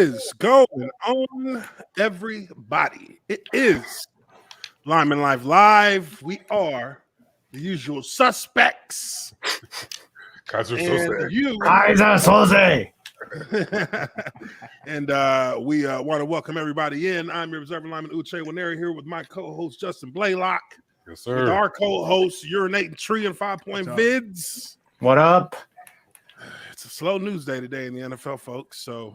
is going on, everybody? It is Lineman Live. We are the usual suspects. Kaiser And Sose. you, Kaiser Sose. and we want to welcome everybody in. I'm your reserve lineman Uche Nwaneri here with my co-host Justin Blaylock. Yes, With sir. our co-host Urinating Tree and 5 Point Vids. What up? It's a slow news day today in the NFL, folks. So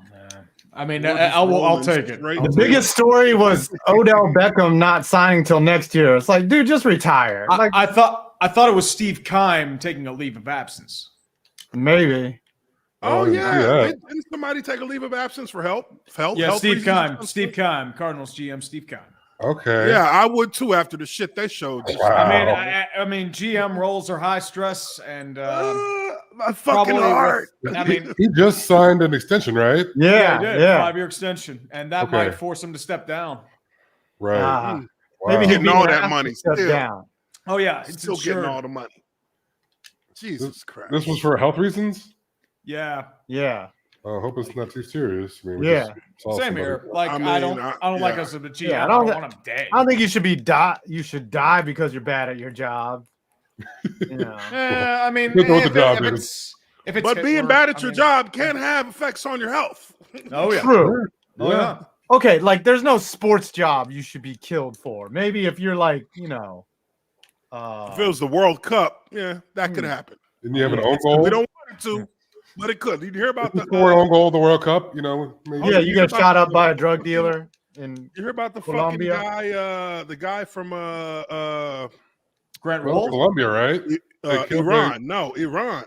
I mean, we're just I'll rolling take it. straight The to biggest story was Odell Beckham not signing till next year. It's like, dude, just retire. Like, I thought it was Steve Keim taking a leave of absence. maybe. Oh, yeah. yeah. Didn't somebody take a leave of absence for help? Yeah, health Steve reasons or Keim. something? Steve Keim, Cardinals GM Steve Keim. Okay. Yeah, I would too after the shit they showed. Wow. I mean, GM roles are high stress, and My fucking probably heart. I mean, He just signed an extension, right? Yeah, he did, yeah. 5-year extension, and that Okay. might force him to step down. Right. Ah, Mm. Wow. maybe he'll Getting be all an that ass money to step still. down. Oh yeah, it's Still insured. getting all the money. Jesus Christ. This was for health reasons? Yeah, Yeah. I hope it's not too serious. I mean, we Yeah. just saw same somebody- here. Like I I, mean, don't yeah. like us as a GM. Yeah, I don't want him dead. I don't think you should be you should die because you're bad at your job. You know. I mean, Depends on what the job if is. it's But being Hitler, bad at I your mean- job can have effects on your health. Oh yeah. True. Oh yeah. Okay, like there's no sports job you should be killed for. Maybe if you're like, If it was the World Cup, yeah, that could happen. Didn't you have an own goal? We don't want it to, but it could. Did you hear about Didn't the you score an own goal of the World Cup? You know, maybe. yeah, you get shot up by a drug dealer in you hear about the Colombia? fucking guy, the guy from Grant Well, Wolf. Colombia, right? They killed Iran. No, Iran.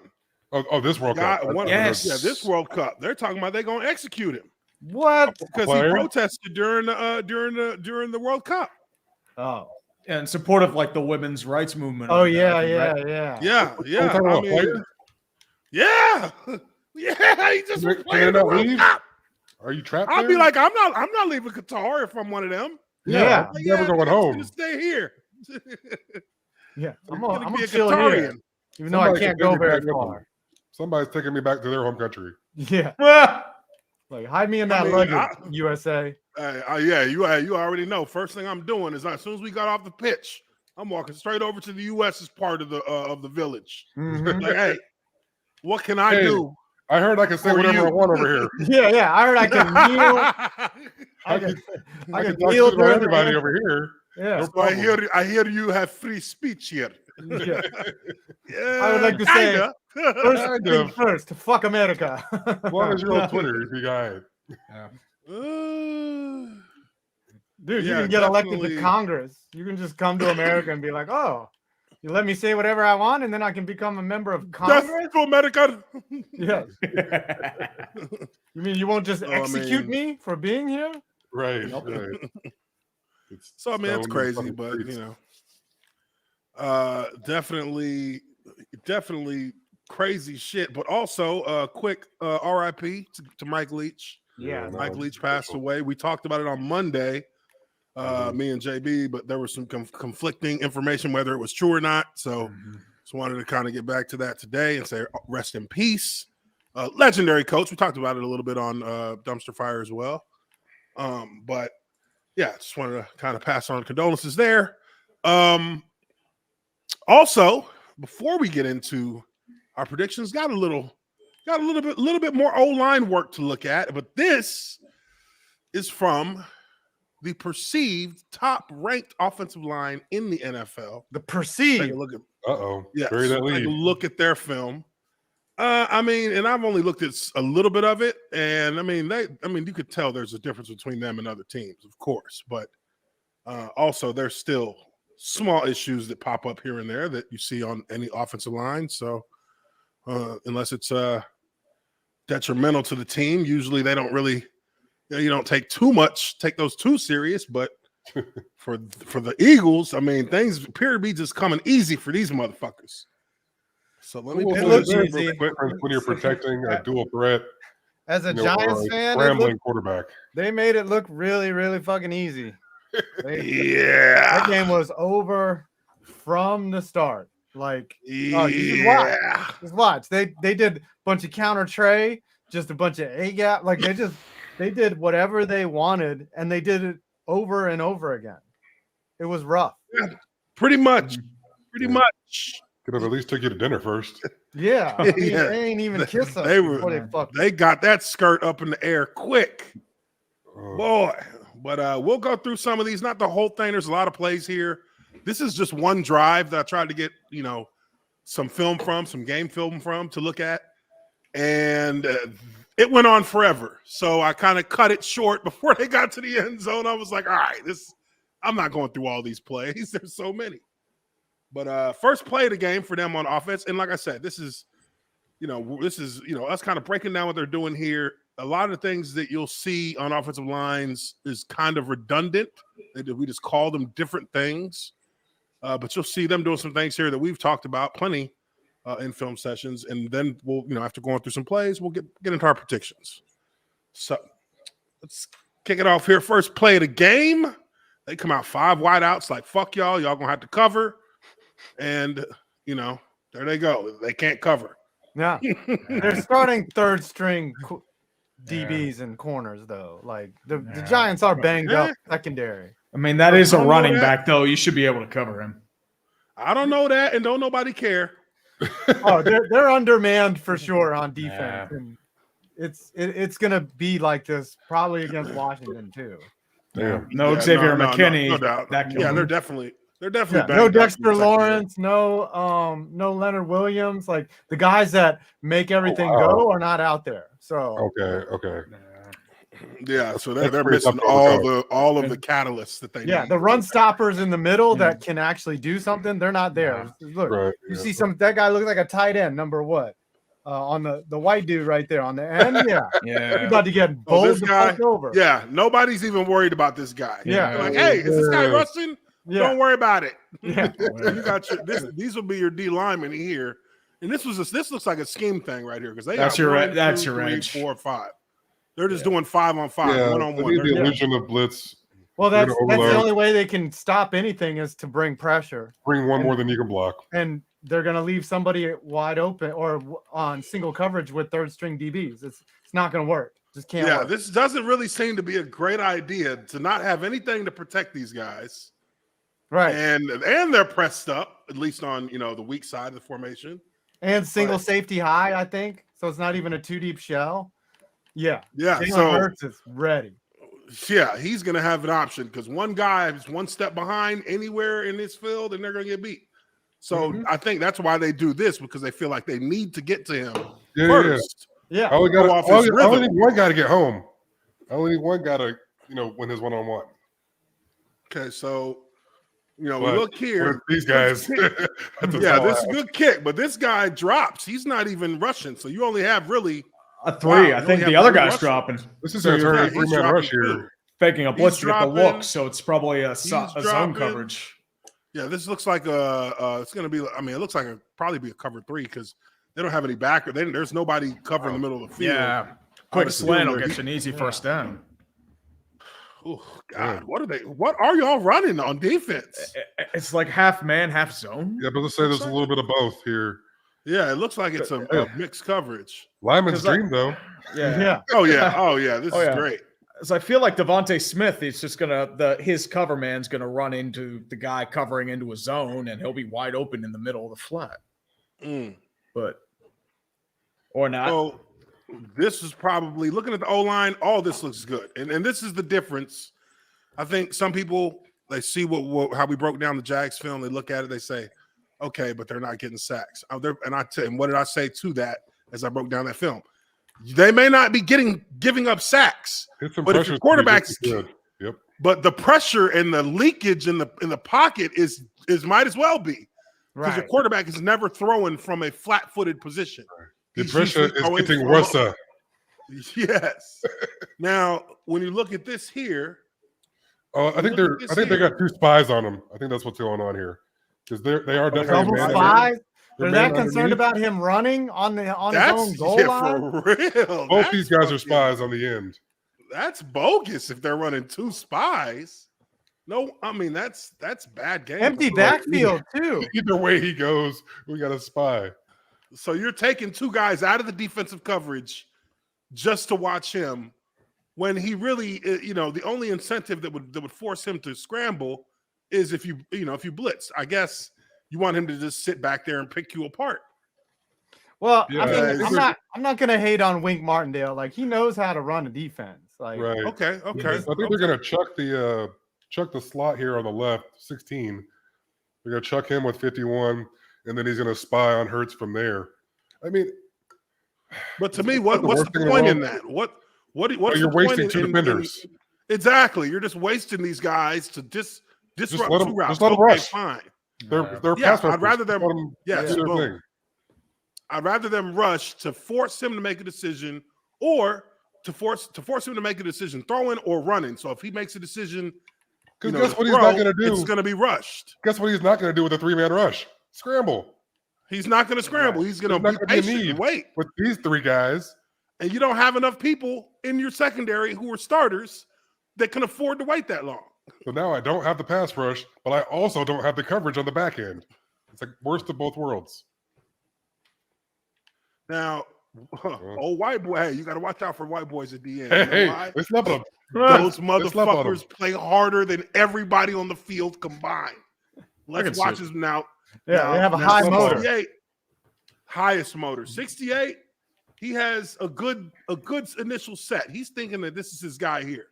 Oh, this World Guy, Cup. Yes. Yeah, this World Cup. They're talking about they're going to execute him what? because he Player? protested during the World Cup. Oh. In support of like the women's rights movement. Oh over there, yeah, I think, yeah, right? yeah. Yeah, yeah. talking about I mean, player? yeah, yeah. He just Can was they playing the not World leave? Cup. Are you trapped I'll there? be like, I'm not leaving Qatar if I'm one of them. Yeah. I'm never going I'm home. gonna stay here. Yeah. I'm gonna gonna be a chill here, Qatarian. even though I Somebody can't can go take me very back with far. them. Somebody's taking me back to their home country. Yeah. Ah! Like hide me in I that mean, luggage, USA. Yeah, you already know. First thing I'm doing is as soon as we got off the pitch, I'm walking straight over to the U.S. as part of the village. Mhm. Like, hey, what can I Hey, do? I heard I can say For whatever you. I want over here. Yeah, yeah. I heard I can kneel. I can I can talk kneel shit about during everybody the over here. Yeah. No So problem. I hear you have free speech here. Yeah. Yeah, I would like to say- kinda. First Kind thing of. first, fuck America. As long as you're on Twitter, you guy. Dude, you Yeah, can get elected definitely. to Congress. You can just come to America and be like, oh, you let me say whatever I want, and then I can become a member of Congress? Death to America. Yes. You mean you won't just I execute mean- me for being here? Right. Right. It's So I mean, it's stoned in crazy, fucking but streets. you know, definitely crazy shit. But also, quick RIP to Mike Leach. Yeah. No, Mike it's Leach passed official. away. We talked about it on Monday, Mhm. me and JB, but there was some conflicting information whether it was true or not. So just wanted to kind of get back to that today and say rest in peace. Legendary coach. We talked about it a little bit on Dumpster Fire as well. But yeah, just wanted to kind of pass on condolences there. Also, before we get into our predictions, got a little bit more O-line work to look at, but this is from the perceived top-ranked offensive line in the NFL. The Take perceived. a look at Uh-oh. yes, Bury that take lead. a look at their film. I mean, and I've only looked at a little bit of it, and I mean, you could tell there's a difference between them and other teams, of course, but also there's still small issues that pop up here and there that you see on any offensive line. So unless it's detrimental to the team, usually they don't really, you don't take those too serious. But for the Eagles, I mean, things appear to be just coming easy for these motherfuckers. So let me Well, It pin looks this. there's a easy. difference when you're protecting a dual threat, As a or Giants a fan, scrambling quarterback. they made it look really, really fucking easy. Yeah. That game was over from the start. Like, Yeah. oh, you should watch. Just watch. They did a bunch of counter tray, just a bunch of A gap. Like they just They did whatever they wanted, and they did it over and over again. It was rough. Pretty much. Pretty Yeah. much. Could have at least took you to dinner first. Yeah, I mean, Yeah. they ain't even kiss us They were- before they fucked. They got that skirt up in the air quick. Oh, Boy. But we'll go through some of these. Not the whole thing. There's a lot of plays here. This is just one drive that I tried to get, some film from, some game film from to look at. And it went on forever. So I kind of cut it short before they got to the end zone. I was like, all right, I'm not going through all these plays. There's so many. But first play of the game for them on offense. And like I said, this is us kind of breaking down what they're doing here. A lot of the things that you'll see on offensive lines is kind of redundant. We just call them different things. But you'll see them doing some things here that we've talked about plenty in film sessions. And then we'll, after going through some plays, we'll get into our predictions. So let's kick it off here. First play of the game. They come out 5 wideouts like, fuck y'all. Y'all going to have to cover. And, there they go. They can't cover. Yeah, they're starting third string DBs and corners though. Like the Giants are banged up secondary. I mean, that is a I don't know running that. back, though. You should be able to cover him. I don't know that, and don't nobody care. Oh, they're undermanned for sure on defense, and it's gonna be like this probably against Washington too. yeah. No Yeah, Xavier no McKinney. no doubt. That killed Yeah, him. they're definitely Yeah, banged no up Dexter in the secondary. Lawrence, no Leonard Williams. Like the guys that make everything wow. go are not out there. So Okay. Yeah, so That's they're pretty missing tough to overcome. all of the catalysts that they yeah, need. the run stoppers in the middle that can actually do something, they're not there. Look, Right. you see that guy looks like a tight end, number what? On the white dude right there on the end. Yeah. You're about to get bowled this the guy? fuck over. Yeah, nobody's even worried about this guy. Yeah. They're like, hey, is this guy Yeah. rushing? Yeah. Don't worry about it. Yeah. You got these will be your D linemen here. And this looks like a scheme thing right here because they That's got your 1, that's 2, your 3, edge. 4, 5. They're just doing 5-on-5, Yeah, one-on-one. they need the They're- illusion of blitz. Well, You're that's gonna the overload. only way they can stop anything is to bring pressure, Bring one more than you can block. and they're gonna leave somebody wide open or on single coverage with third string DBs. It's not gonna work. Just can't. Yeah, work. this doesn't really seem to be a great idea to not have anything to protect these guys. Right. And they're pressed up, at least on the weak side of the formation. And single safety high, I think. So it's not even a 2 deep shell. Yeah. Yeah, Jalen so Hurts is ready. yeah, he's gonna have an option because one guy is one step behind anywhere in this field, and they're gonna get beat. So I think that's why they do this, because they feel like they need to get to him first. Yeah. I only, Go off his I only rhythm. need one guy to get home. I only need one guy to, win his one-on-one. Okay, so we But look here. These guys. Yeah, this is a good kick, but this guy drops. He's not even rushing, so you only have really A 3. Wow, I you think only the have other three guy's rushers. dropping. This is So a you're- turn he's 3-man dropping rush too. here. Faking a blitz to get the dropping. look, so it's probably a zone dropping. coverage. Yeah, this looks like it's going to be. I mean, it looks like probably be a cover 3 because they don't have any backer. There's nobody covering the middle of the field. Yeah. Quick Honestly, slant will where get you an easy first down. Oh God, what are y'all running on defense? It's like half man, half zone. Yeah, but let's say there's a little bit of both here. Yeah, it looks like it's a mixed coverage. Lyman's 'Cause I- dream, though. Yeah. Oh yeah, this Oh, is yeah. great. So I feel like Devontae Smith is just his cover man's gonna run into the guy covering into a zone, and he'll be wide open in the middle of the flat. But or not. So this is probably looking at the O-line. All this looks good, and this is the difference. I think some people, they see how we broke down the Jags film. They look at it, they say, okay, but they're not getting sacks. And what did I say to that as I broke down that film? They may not be giving up sacks, Hit some but if pressure your speed, quarterback's this is good. Yep. but the pressure and the leakage in the pocket is might as well be, because your Right. quarterback is never throwing from a flat-footed position. The He's pressure usually is throwing getting from- worse. Yes. Now, when you look at this here, Oh, I think Look at this they here. got 2 spies on them. I think that's what's going on here, because they are definitely Double man- spies. they're They're that man concerned underneath. about him running on his own that's goal line. for real. Both That's these guys are fucking- spies on the end. That's bogus if they're running 2 spies. No, I mean that's bad game. Empty backfield too. Either way he goes, we got a spy. So you're taking 2 guys out of the defensive coverage just to watch him when he really, the only incentive that would force him to scramble is if you blitz. I guess you want him to just sit back there and pick you apart. Well, Yeah, I mean, I'm not gonna hate on Wink Martindale. Like, he knows how to run a defense. Like, right. Okay. I think they're gonna chuck the slot here on the left, 16. They're gonna chuck him with 51, and then he's gonna spy on Hurts from there. I mean, but to me, it's what's worst the thing in the point in world. that? What's You're the point wasting two defenders. Exactly. You're just wasting these guys to disrupt let two 'em- routes. just let 'em Okay, rush. fine. They're Yeah, pass I'd rather rushers. them- Let 'em yes, do their boom. thing. I'd rather them rush to force him to make a decision, or to force him to make a decision, throwing or running. So if he makes a decision, Because guess what he's not going to do? It's going to be rushed. Guess what he's not going to do with a 3-man rush? Scramble. He's not going to scramble. He's going to There's be not gonna be a patient and need. wait. With these 3 guys, And you don't have enough people in your secondary who are starters that can afford to wait that long. so now I don't have the pass rush, but I also don't have the coverage on the back end. It's like worst of both worlds. Now, white boy, hey, you got to watch out for white boys at the end. Hey, You know hey, why? let's love them. Those slept on motherfuckers play harder than everybody on the field combined. Let's can watch see it. this now. yeah, they have a Now, high motor. 68, highest motor. 68, he has a good initial set. He's thinking that this is his guy here.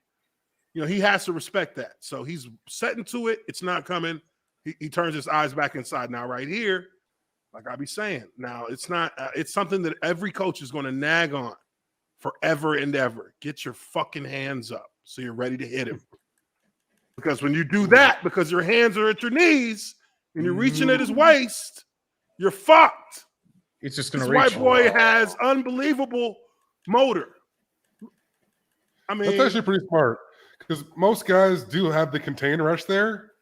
He has to respect that. So he's setting to it. It's not coming. He turns his eyes back inside. Now, right here, like I be saying, now it's not. It's something that every coach is going to nag on forever and ever. Get your fucking hands up so you're ready to hit him. Because when you do that, because your hands are at your knees and you're reaching at his waist, you're fucked. It's just going This to reach. white boy has unbelievable motor. I mean, That's actually pretty smart because most guys do have the contain rush there,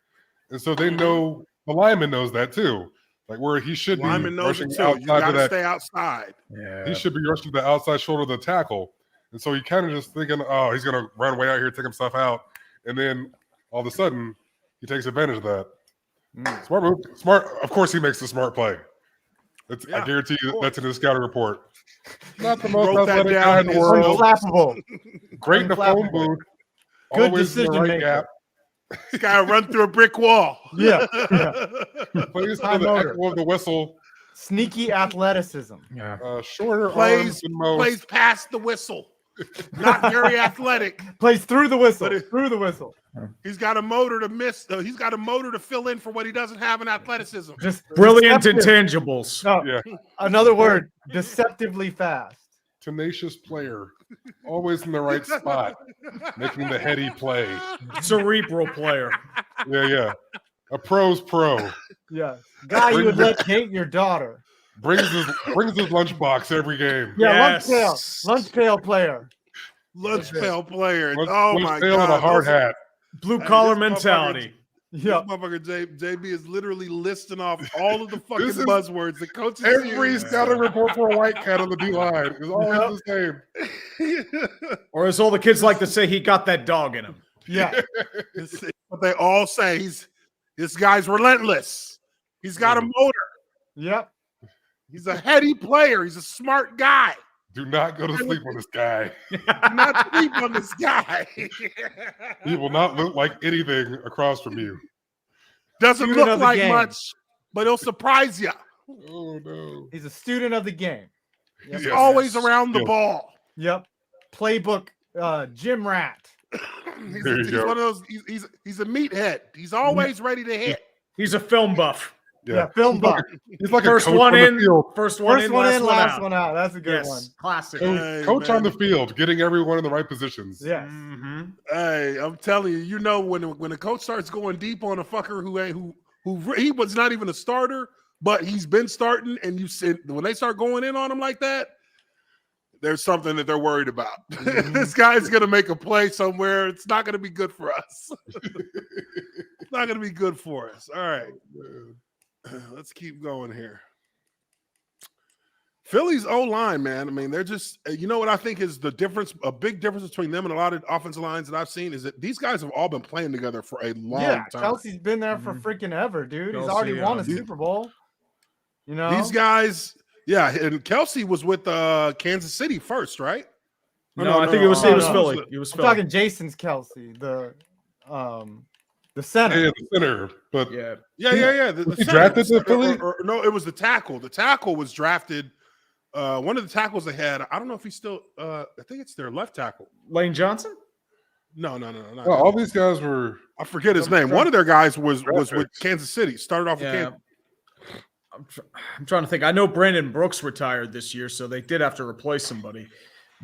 and so they know the lineman knows that too. Like where he should be lineman knows rushing it too. You outside got to to that. stay outside. Yeah. He should be rushing to the outside shoulder of the tackle, and so he kind of just thinking, oh, he's gonna run way out here, take himself out, and then all of a sudden he takes advantage of that. Smart move. Smart. Of course, he makes the smart play. Yeah, I guarantee you of that's in his scouting report. Not the He most wrote that athletic down guy in in the his world. notes. Unflappable. Great in the phone Unflappable. booth. Good Always in the decision right maker. gap. This guy run through a brick wall. Yeah. Plays High to the motor. echo of the whistle. Sneaky athleticism. Yeah. Shorter plays arms than most. plays past the whistle. Not very athletic. Plays through the whistle. But Through the whistle. He's got a motor to miss. He's got a motor to fill in for what he doesn't have in athleticism. Just Brilliant deceptive. intangibles. No, Yeah. another word. Deceptively fast. Tenacious player. Always in the right spot. Making the heady play. Cerebral player. Yeah. A pro's pro. Yeah. Guy you would let date your daughter. Brings his lunchbox every game. Yeah, Yes. lunch pail player. Lunch pail player. Lunch My pail and a God. hard hat. Blue collar this mentality. Yeah. This motherfucker JB is literally listing off all of the fucking This is buzzwords that coaches Every use. scouting report for a white cat on the D line is always the same. Or as all the kids like to say, he got that dog in him. Yeah. It's what they all say. This guy's relentless. He's got a motor. Yep. He's a heady player. He's a smart guy. Do not go to sleep on this guy. Do not sleep on this guy. He will not look like anything across from you. Doesn't Student look of the like game. much, but he'll surprise you. Oh no. He's a student of the game. Yep. He's Yes. always around the Yes. ball. Yep. Playbook gym rat. There you He's go. one of those. He's a meathead. He's always ready to hit. He's a film buff. Yeah. Film buff. He's like First a coach one on the in, field. first one First in, one last in, one last out. one out. That's a good Yes, one. classic. Hey, Coach on man. the field, getting everyone in the right positions. Yes. Mhm. Hey, I'm telling you, when a coach starts going deep on a fucker who he was not even a starter, but he's been starting, and you said when they start going in on him like that, there's something that they're worried about. This guy's gonna make a play somewhere. It's not gonna be good for us. It's not gonna be good for us. All right, let's keep going here. Philly's O-line, man. I mean, they're just, you know what I think is the difference, a big difference between them and a lot of offensive lines that I've seen is that these guys have all been playing together for a long Yeah. time. Kelsey's been there for freaking ever, dude. He's already Kelsey, won a these- Super Bowl. You know? These guys, yeah, and Kelsey was with Kansas City first, right? No, I think it was Philly. It was I'm Philly. talking Jason's Kelsey, the center. Yeah, the center. But Yeah. The he center. drafted to Philly? No, it was the tackle. The tackle was drafted. One of the tackles they had, I don't know if he's still. I think it's their left tackle. Lane Johnson? No. Well, all these guys were. I forget his name. One of their guys was with Graphics. Kansas City. Started off with Kansas. I'm trying to think. I know Brandon Brooks retired this year, so they did have to replace somebody.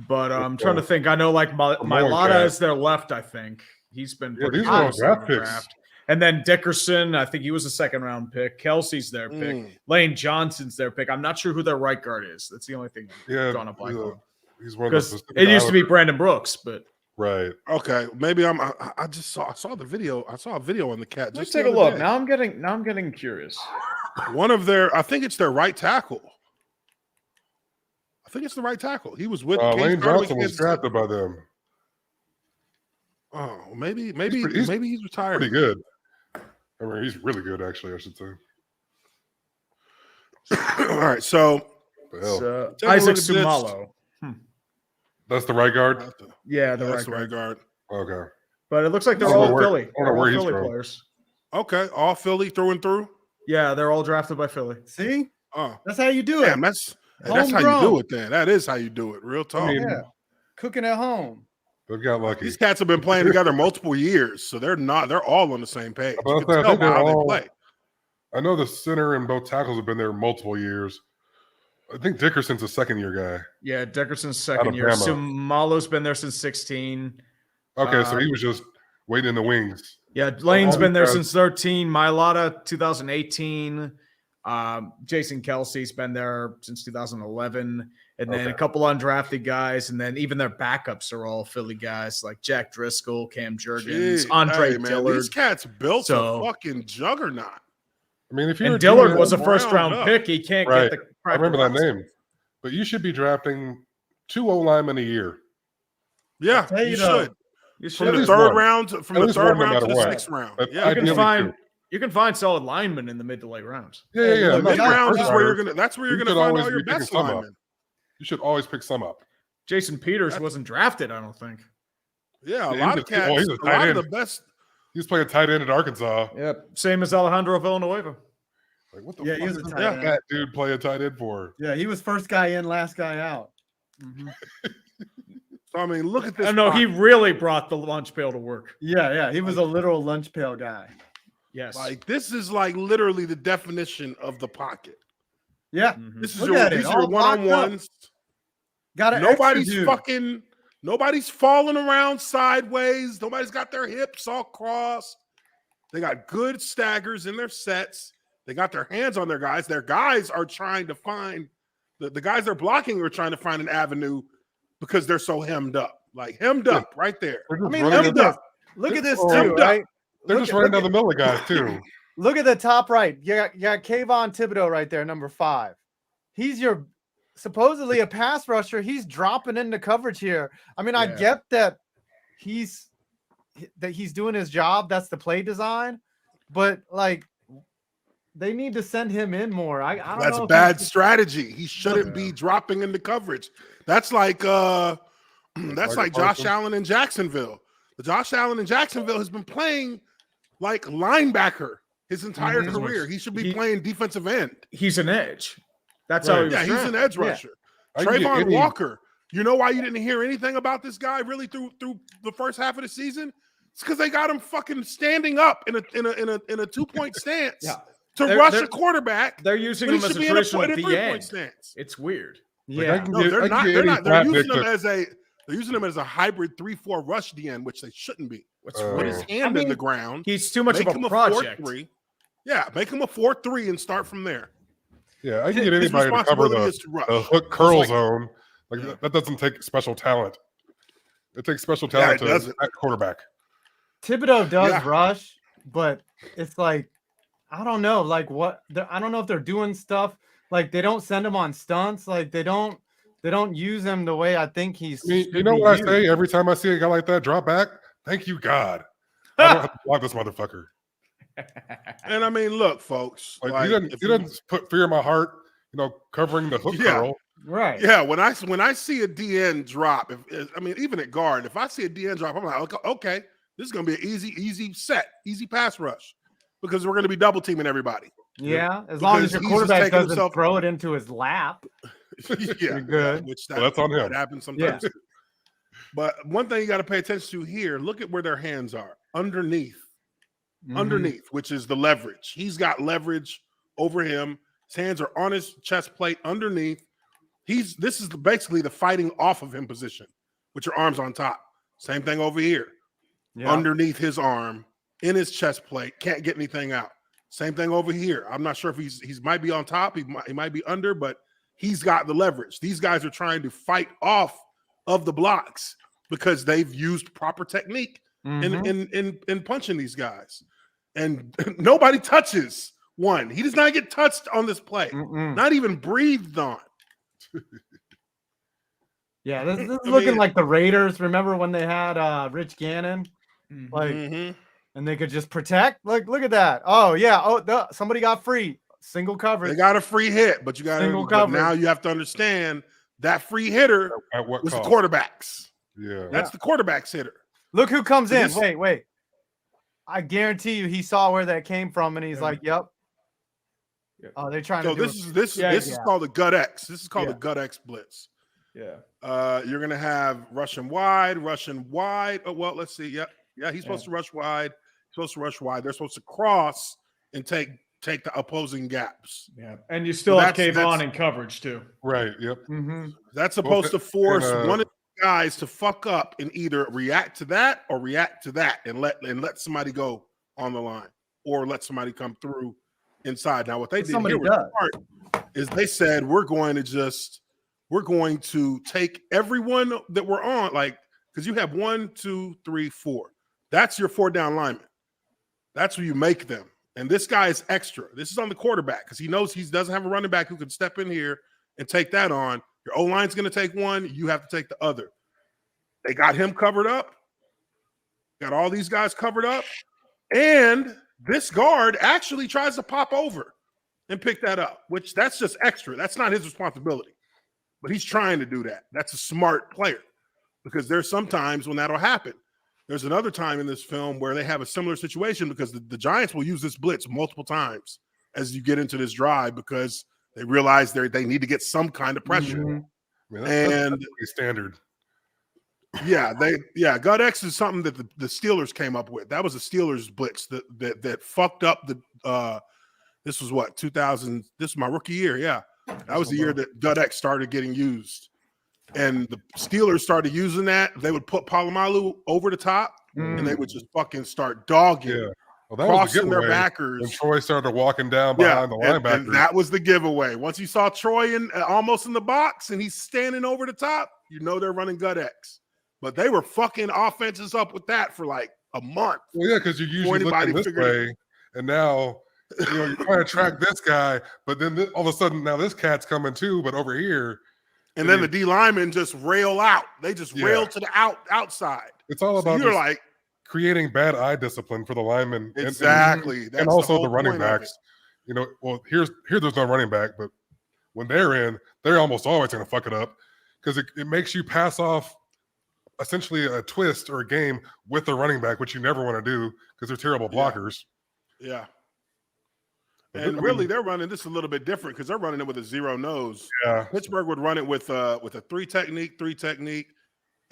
But I'm trying to think. I know like Mailata is their left, I think. He's been these are all draft picks. draft. And then Dickerson, I think he was a second-round pick. Kelsey's their pick. Lane Johnson's their pick. I'm not sure who their right guard is. That's the only thing I'm drawing a blank on. He's one of Because those. it used to be Brandon Brooks, but Right. Okay, maybe I just saw the video. I saw a video on the cat. let's Just take the a other look. day. Now I'm getting curious. One of their, I think it's their right tackle. I think it's the right tackle. He was with Lane Johnson was Kansas drafted by them. Oh, maybe he's retired. Pretty good. I mean, he's really good, actually, I should say. All right, so The hell. take a Isaac look at this. Sumalo. That's the right guard? Yeah, That's the right guard. Okay. But it looks like they're I don't know all where- Philly. I don't know They're all where he's Philly from. players. Okay, all Philly through and through. Yeah, they're all drafted by Philly. See, Oh, that's how you do it. damn, that's how you Homegrown. do it. Then that is how you do it. Real talk. I mean, Yeah, cooking at home. They've got lucky. These cats have been playing together multiple years, so they're all on the same page. I You was can gonna say, I tell think by how they're they all- play. I know the center and both tackles have been there multiple years. I think Dickerson's a second-year guy. Yeah, Dickerson's Out of second year. Bama. Sumalo's been there since 16. Okay, so he was just waiting in the wings. Yeah, Lane's been there guys- since 13. Mailata 2018. Jason Kelsey's been there since 2011. And then a couple undrafted guys. And then even their backups are all Philly guys like Jack Driscoll, Cam Jurgens, Gee, Andre hey, man, Dillard. These cats built So- a fucking juggernaut. I mean, if you're And Dillard GM, was a round first round up. pick. He can't Right. get the I remember that name. But you should be drafting 2 O-linemen a year. Yeah, tell you you though, should. You From At the least third one. round to At the least third one, no round to matter the what. sixth round. But Yeah, ideally You can find solid linemen in the mid to late rounds. Yeah. look, mid got rounds first is where you're rounders. gonna. That's where you're You gonna should find always all your be picking best some up. linemen. You should always pick some up. Jason Peters wasn't drafted, I don't think. Yeah, a Yeah, lot of cats. he's a A tight lot of end. the best. He's playing tight end at Arkansas. Yep. Same as Alejandro Villanueva. Like, what the Yeah, fuck he was is a tight that end. fat dude playing tight end for? Yeah, he was first guy in, last guy out. So I mean, look at this. I know he pocket. really brought the lunch pail to work. Yeah, he was a literal lunch pail guy. Yes. Like this is like literally the definition of the pocket. Yeah, Mhm. This is Look your at it, these are your all locked up. one-on-ones. got an Nobody's falling around sideways. Nobody's got their hips all crossed. They got good staggers in their sets. They got their hands on their guys. Their guys are trying to find the guys they're blocking are trying to find an avenue because they're so hemmed up. Like hemmed up right there. They're I just mean, running look at the- this. Look at this Oh, too, right? They're Look just at- running down look the middle of guys too. Look at the top right. You got Kayvon Thibodeau right there, number 5. He's your supposedly a pass rusher. He's dropping into coverage here. I mean, I Yeah. get that he's doing his job. That's the play design, but like they need to send him in more. I don't That's know if bad he's- strategy. He shouldn't be dropping into coverage. That's like that's like Josh Parsons. Allen in Jacksonville. The Josh Allen in Jacksonville has been playing like linebacker his entire Mhm. career. He should be He- playing defensive end. He's an edge. That's how he Right. was Yeah, he's an drafted. edge Yeah. rusher. I can get Trayvon any- Walker. You know why you didn't hear anything about this guy really through the first half of the season? It's because they got him fucking standing up in a 2-point stance Yeah. to They're- rush they're- a quarterback. They're using When he him as should a be in a traditional 3-point DN. stance. It's weird. Like, Yeah, I can No, get- they're I can not. get They're any not. They're flat using dick him to- as a hybrid 3-4 rush DN, which they shouldn't be. What's Oh. Put his weird? hand in the mean, ground. He's too much Make of him a a project. 4-3. Yeah, make him a 4-3 and start from there. Yeah, I can get His anybody to cover responsibility the, is to rush. the hook curl like- zone. Like Yeah. that doesn't take special talent. It takes special Yeah, talent it to doesn't. at quarterback. Thibodeau does Yeah. rush, but it's like I don't know, like I don't know if they're doing stuff like they don't send him on stunts, like they don't use him the way I think he's. I mean, should you know be what I used. say every time I see a guy like that drop back? Thank you, God. I don't have to block this motherfucker. And I mean, look, folks. Like, Like, he doesn't if put fear in my heart, covering the hook Yeah. curl. Right. Yeah, when I see a DN drop, even at guard, if I see a DN drop, I'm like, okay, this is gonna be an easy set, easy pass rush, because we're gonna be double teaming everybody. Yeah, as long as Because your he's just quarterback taking doesn't himself- throw it into his lap. Yeah, good. which Well, that's on him. that happens sometimes. Yeah. Too. But one thing you got to pay attention to here: look at where their hands are underneath, which is the leverage. He's got leverage over him. His hands are on his chest plate underneath. This is basically the fighting off of him position, with your arms on top. Same thing over here, underneath his arm, in his chest plate, can't get anything out. Same thing over here. I'm not sure if he's might be on top, he might be under, but he's got the leverage. These guys are trying to fight off of the blocks because they've used proper technique in punching these guys, and nobody touches one. He does not get touched on this play, not even breathed on. Yeah, this is looking like the Raiders. Remember when they had Rich Gannon, and they could just protect? Look at that. Oh yeah. Oh, somebody got free. Single coverage. They got a free hit, but you got Single to. coverage. Now you have to understand that free hitter At what was cost? the quarterbacks. Yeah. That's the quarterback's hitter. Look who comes in. This- Wait. I guarantee you, he saw where that came from, and he's like, "Yep." Oh, they're trying So to. this is called the gut X. This is called the gut X blitz. Yeah. You're gonna have Russian wide. Oh well, let's see. Yeah. He's supposed to rush wide. They're supposed to cross and take the opposing gaps. Yeah. And you still have Kayvon in coverage too. Right. Yep. That's supposed to force one of the guys to fuck up and either react to that or react to that, and let somebody go on the line or let somebody come through inside. Now, what they did here was smart is they said we're going to take everyone that we're on, like, because you have 1, 2, 3, 4. That's your 4 down lineman. That's where you make them. And this guy is extra. This is on the quarterback because he knows he doesn't have a running back who can step in here and take that on. Your O-line's going to take one. You have to take the other. They got him covered up. Got all these guys covered up. And this guard actually tries to pop over and pick that up, which that's just extra. That's not his responsibility. But he's trying to do that. That's a smart player because there's some times when that'll happen. There's another time in this film where they have a similar situation because the Giants will use this blitz multiple times as you get into this drive because they realize they need to get some kind of pressure. That's standard. Gut X is something that the Steelers came up with. That was a Steelers blitz that fucked up the this was what 2000. This was my rookie year. Yeah, that was the year that Gut X started getting used. And the Steelers started using that. They would put Palomalu over the top, and they would just fucking start dogging, Well, that crossing was their backers. When Troy started walking down behind the linebacker. And that was the giveaway. Once you saw Troy almost in the box, and he's standing over the top, you know they're running Gut X. But they were fucking offenses up with that for like a month. Well, yeah, because you usually look this way, and now you're trying to track this guy, but then all of a sudden now this cat's coming too, but over here. And then the D linemen just rail out. They just rail to the outside. It's all about you're like creating bad eye discipline for the linemen. Exactly. And also the running backs. There's no running back, but when they're in, they're almost always going to fuck it up because it makes you pass off essentially a twist or a game with the running back, which you never want to do because they're terrible blockers. Yeah. And really, they're running this a little bit different because they're running it with a zero nose. Yeah, Pittsburgh would run it with a three technique,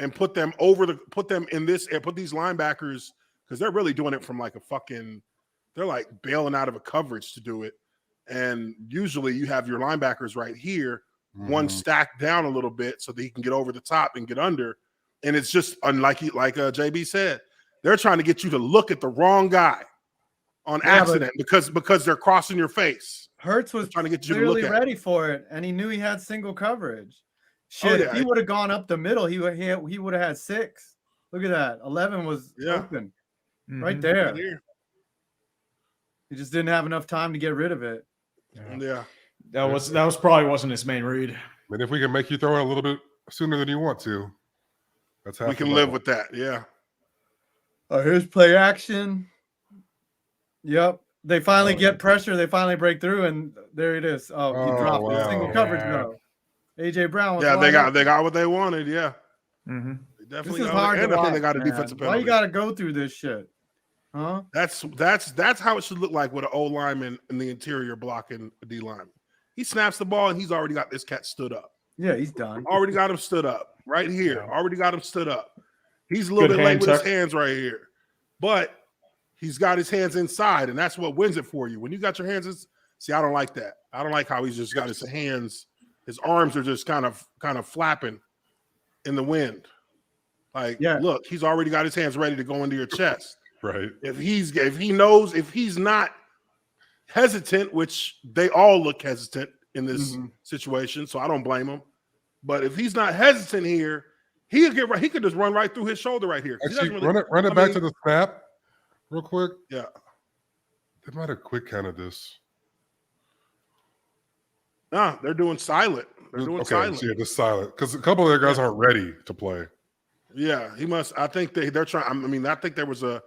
and put them in this and put these linebackers because they're really doing it from like they're like bailing out of a coverage to do it. And usually you have your linebackers right here, one stacked down a little bit so that he can get over the top and get under. And it's just like JB said, they're trying to get you to look at the wrong guy on accident because they're crossing your face. Hertz was trying to get you clearly to look at ready for it, and he knew he had single coverage. Shit, if he would have gone up the middle, he would have had 6. Look at that. 11 was open right there. He just didn't have enough time to get rid of it. Yeah. That was probably wasn't his main read. I mean, if we can make you throw it a little bit sooner than you want to, that's how we can live with that. Yeah. Oh, here's play action. Yep. They finally get pressure. They finally break through, and there it is. Oh, he dropped it. Single coverage, no. AJ Brown was they got what they wanted. Yeah, mm-hmm. they definitely this is got hard it. And to I think watch, they got a man. defensive Why penalty. you got to go through this shit? Huh? That's how it should look like with an O lineman in the interior blocking a D lineman. He snaps the ball and he's already got this cat stood up. Yeah, he's done. Already got him stood up right here. Yeah. Already got him stood up. He's a little bit late with his hands right here, but he's got his hands inside, and that's what wins it for you. When you got your hands in, see, I don't like that. I don't like how he's just got his hands, his arms are just kind of flapping in the wind. Like, look, he's already got his hands ready to go into your chest. Right. If he's not hesitant, which they all look hesitant in this situation, so I don't blame him. But if he's not hesitant here, he could just run right through his shoulder right here. Actually, run it back to the snap real quick. Yeah. They might have quick counted this. Nah, they're doing silent. They're doing silent. So yeah, just silent. Because a couple of their guys aren't ready to play. Yeah, he must. I think they're trying. I mean, I think there was it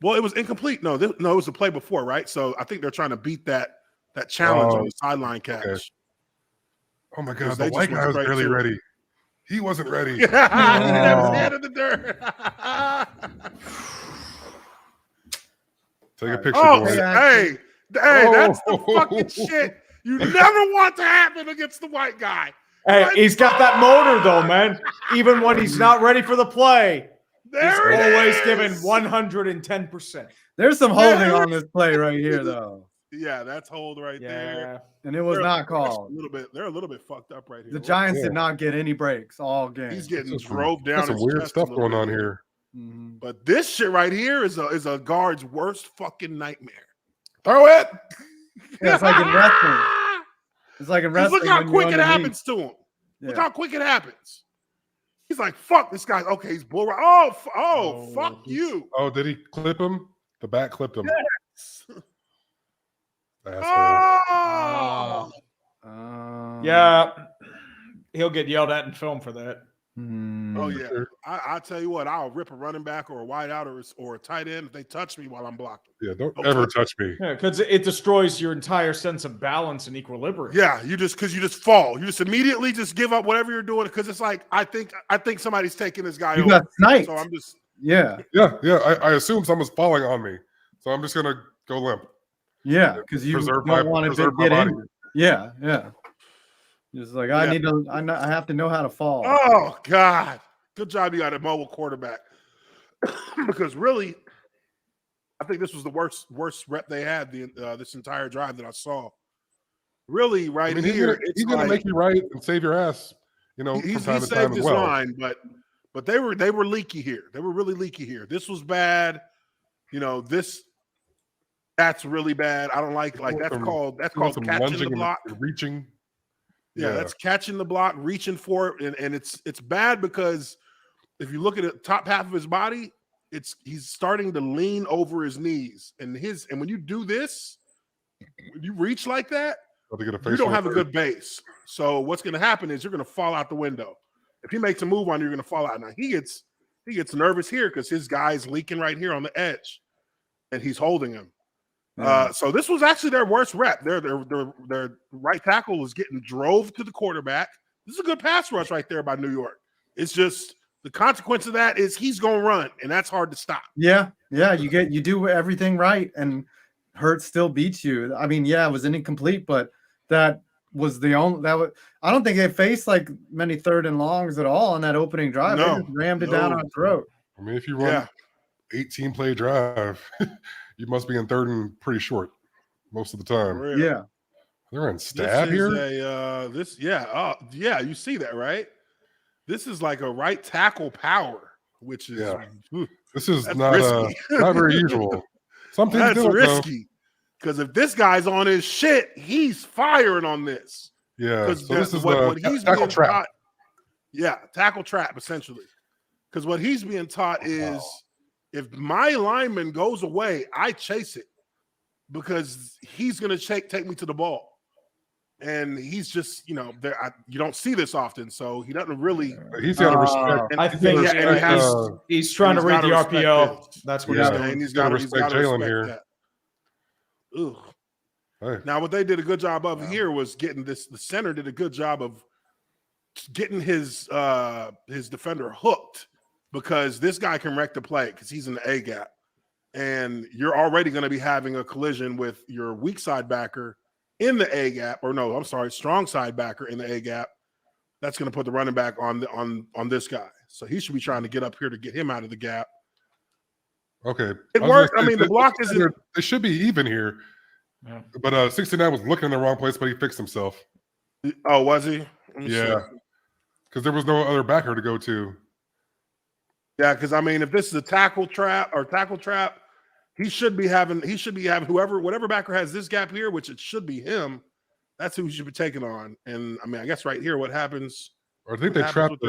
was incomplete. No, it was a play before, right? So I think they're trying to beat that challenge on the sideline catch. Okay. Oh my God, the white guy was barely ready. He wasn't ready. He didn't have his hand in the dirt. Take a picture. Oh, boys. hey, that's the fucking shit you never want to happen against the white guy. Hey, he's got that motor though, man. Even when he's not ready for the play, he's always giving 110%. There's some holding on this play right here, though. Yeah, that's hold right there. And it was not called. They're a little bit fucked up right here. The Giants did not get any breaks all game. He's getting drove down. Some weird stuff going on here. Mm-hmm. But this shit right here is a guard's worst fucking nightmare. Throw it. Yeah, it's like in wrestling. It's like in wrestling. Look how quick it happens to him. Yeah. Look how quick it happens. He's like, fuck this guy. Okay, he's bull. Oh, fuck you. Oh, did he clip him? The back clipped him. Yes. Asshole. Yeah, he'll get yelled at in film for that. Oh yeah, I tell you what, I'll rip a running back or a wide out or a tight end if they touch me while I'm blocking. Yeah, don't ever touch me. Yeah, because it destroys your entire sense of balance and equilibrium. Yeah, you just fall. You just immediately just give up whatever you're doing because it's like I think somebody's taking this guy over. Got sniped. So I'm just yeah. I assume someone's falling on me, so I'm just gonna go limp. Yeah, because you don't want to get in. Yeah. Just like I have to know how to fall. Oh God, good job you got a mobile quarterback. Because really, I think this was the worst rep they had this entire drive that I saw. Really, here, he's gonna make you right and save your ass. You know, he from time to saved time his as well. line, but they were leaky here. They were really leaky here. This was bad. You know, that's really bad. I don't like that's called catching the block, reaching. Yeah, that's catching the block, reaching for it, and it's bad because if you look at the top half of his body, he's starting to lean over his knees, and when you do this, when you reach like that, you don't have a good base. So what's going to happen is you're going to fall out the window. If he makes a move on you, you're going to fall out. Now he gets nervous here because his guy's leaking right here on the edge, and he's holding him. So this was actually their worst rep. Their right tackle was getting drove to the quarterback. This is a good pass rush right there by New York. It's just the consequence of that is he's gonna run, and that's hard to stop. Yeah. You do everything right, and Hurts still beats you. I mean, it was an incomplete, but that was the only I don't think they faced like many third and longs at all on that opening drive. No, they just rammed it down our throat. I mean, if you run 18 play drive. You must be in third and pretty short most of the time. Yeah. They're in stab here. You see that, right? This is like a right tackle power, which is this is not very usual. Something that's risky because if this guy's on his shit, he's firing on this. Yeah, so this is what he's tackle being trap. Taught. Yeah, tackle trap essentially. Because what he's being taught is. If my lineman goes away, I chase it because he's going to take me to the ball. And he's just, you don't see this often. So he doesn't really. He's got to respect. I think he's trying to read the RPO. That's what he's doing. And he's got to respect Jalen here. Hey. Now, what they did a good job of here was getting this. The center did a good job of getting his defender hooked because this guy can wreck the play because he's in the A gap. And you're already going to be having a collision with your weak side backer in the A gap, or no, I'm sorry, strong side backer in the A gap. That's going to put the running back on this guy. So he should be trying to get up here to get him out of the gap. Okay. It worked. I mean, the block isn't. It should be even here. Yeah. But 69 was looking in the wrong place, but he fixed himself. Oh, was he? Yeah. Because there was no other backer to go to. Yeah, because I mean, if this is a tackle trap, he should be having whatever backer has this gap here, which it should be him. That's who he should be taking on. And I mean, I guess right here, what happens? Or I think they trapped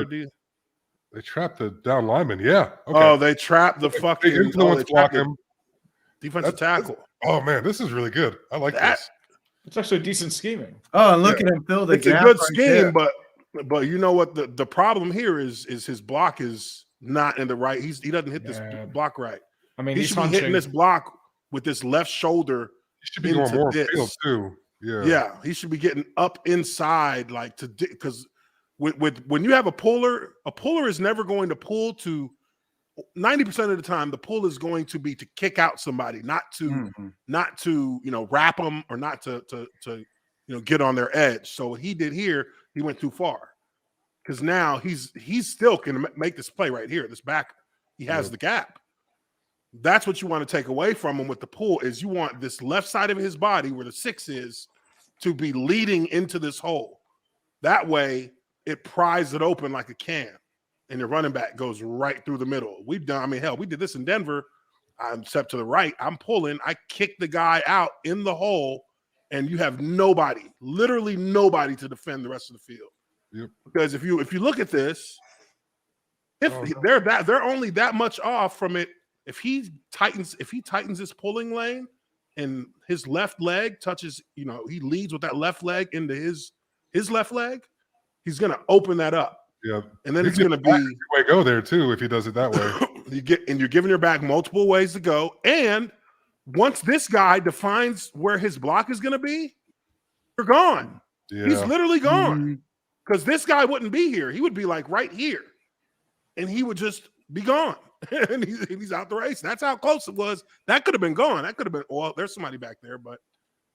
the down lineman. Yeah. Okay. Oh, they trapped the fucking influence block him. Defensive tackle. Oh man, this is really good. I like this. It's actually decent scheming. Oh, and look at him fill the gap. It's a good scheme, but you know what the problem here is his block is not in the right. He doesn't hit this block right. I mean, he should be hitting this block with this left shoulder. He should be going more field too. Yeah, he should be getting up inside, like because with when you have a puller is never going to pull to 90% of the time. The pull is going to be to kick out somebody, not to wrap them or not to get on their edge. So what he did here, he went too far because now he's still can make this play right here. This back, he has the gap. That's what you want to take away from him with the pull is you want this left side of his body where the 6 is to be leading into this hole. That way it pries it open like a can and your running back goes right through the middle. We did this in Denver. I'm step to the right. I'm pulling. I kick the guy out in the hole and you have literally nobody to defend the rest of the field. Yep. Because if you look at this, they're only that much off from it. If he tightens his pulling lane and his left leg touches, he leads with that left leg into his left leg, he's going to open that up. Yeah. And then it's going to be way go there too if he does it that way. You're giving your back multiple ways to go. And once this guy defines where his block is going to be, you're gone. Yeah. He's literally gone. Because this guy wouldn't be here. He would be like right here. And he would just be gone. And he's out the race. That's how close it was. That could have been gone. That could have been, well, there's somebody back there, but it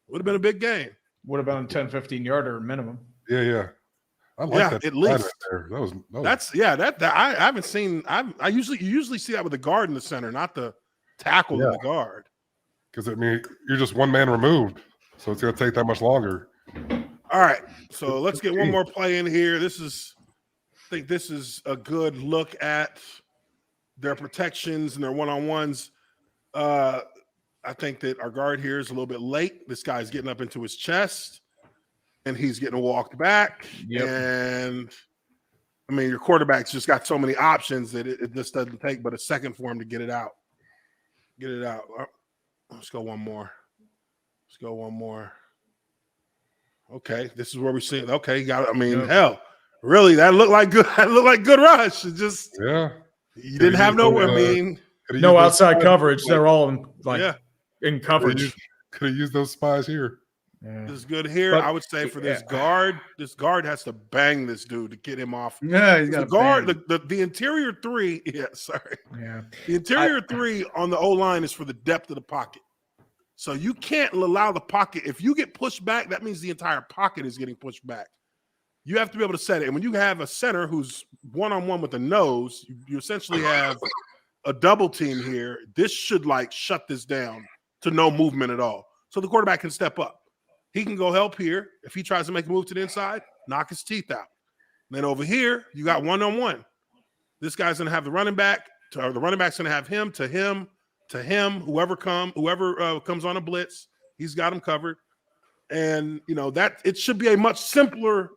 would have been a big game. Would have been a 10, 15 yarder minimum. Yeah. I like that. At least. Right there. I haven't seen, you usually see that with the guard in the center, not the tackle in the guard. Because, I mean, you're just one man removed. So it's going to take that much longer. All right. So let's get one more play in here. I think this is a good look at their protections and their one-on-ones. I think that our guard here is a little bit late. This guy's getting up into his chest, and he's getting walked back. Yep. And, I mean, your quarterback's just got so many options that it just doesn't take but a second for him to get it out. Let's go one more. Okay, this is where we see it. Okay, you got it. I mean, hell, really, that looked like good. That looked like good rush. It just you didn't have nowhere. I mean, no outside coverage. They're all in coverage. Could have used those spies here. Yeah. This is good here. But I would say for this guard has to bang this dude to get him off. Yeah, he's got the guard. The interior 3. Yeah, sorry. Yeah, the interior 3 on the O line is for the depth of the pocket. So you can't allow the pocket. If you get pushed back, that means the entire pocket is getting pushed back. You have to be able to set it. And when you have a center who's one-on-one with the nose, you essentially have a double team here. This should shut this down to no movement at all. So the quarterback can step up. He can go help here. If he tries to make a move to the inside, knock his teeth out. Then over here, you got one-on-one. This guy's going to have the running back, or the running back's going to have him, to him, whoever comes on a blitz, he's got him covered. And that it should be a much simpler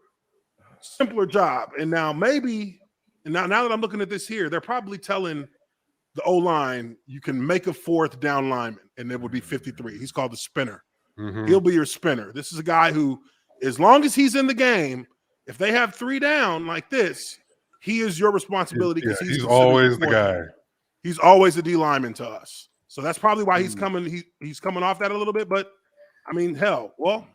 job. And now now that I'm looking at this here, they're probably telling the O-line you can make a 4th down lineman, and it would be 53. He's called the spinner. Mm-hmm. He'll be your spinner. This is a guy who, as long as he's in the game, if they have 3 down like this, he is your responsibility because he's always the guy. He's always the D lineman to us. So that's probably why he's coming. He's coming off that a little bit. But I mean, hell, well,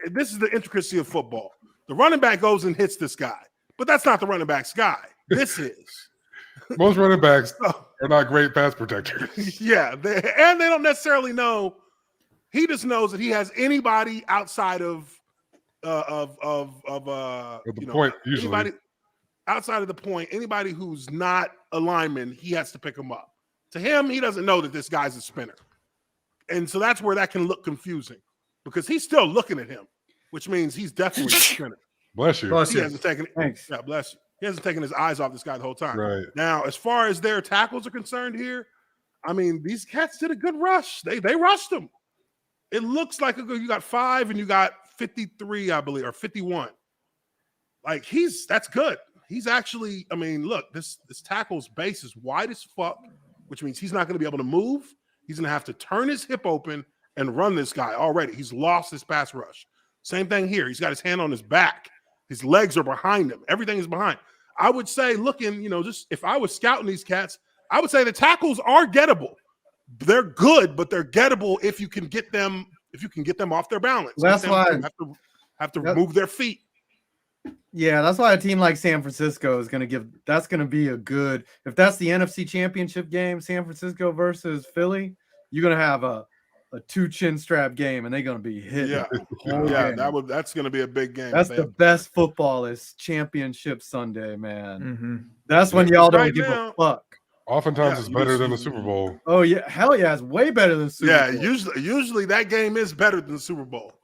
this is the intricacy of football. The running back goes and hits this guy, but that's not the running back's guy. This is. Most running backs are not great pass protectors. Yeah, and they don't necessarily know. He just knows that he has anybody outside of the point. Usually, anybody outside of the point, anybody who's not a lineman, he has to pick him up. To him, he doesn't know that this guy's a spinner, and so that's where that can look confusing because he's still looking at him, which means he's definitely a spinner. Bless you. He hasn't taken. Thanks. Yeah, bless you. He hasn't taken his eyes off this guy the whole time. Right. Now, as far as their tackles are concerned here, I mean, these cats did a good rush. They rushed him. It looks like you got 5 and you got 53, I believe, or 51. Like that's good. He's actually, I mean, look, this tackle's base is wide as fuck, which means he's not going to be able to move. He's going to have to turn his hip open and run this guy already. He's lost his pass rush. Same thing here. He's got his hand on his back. His legs are behind him. Everything is behind. I would say, looking, just if I was scouting these cats, I would say the tackles are gettable. They're good, but they're gettable if you can get them. If you can get them off their balance. That's why have to move their feet. Yeah, that's why a team like San Francisco is going to that's going to be a good. If that's the NFC Championship game, San Francisco versus Philly, you're going to have a 2 chin strap game, and they're going to be hitting. Yeah, that's going to be a big game. That's the best football is Championship Sunday, man. Mm-hmm. That's when y'all don't give a fuck. Oftentimes, it's better than the Super Bowl. Oh yeah, hell yeah, it's way better than Super Bowl. Usually that game is better than the Super Bowl.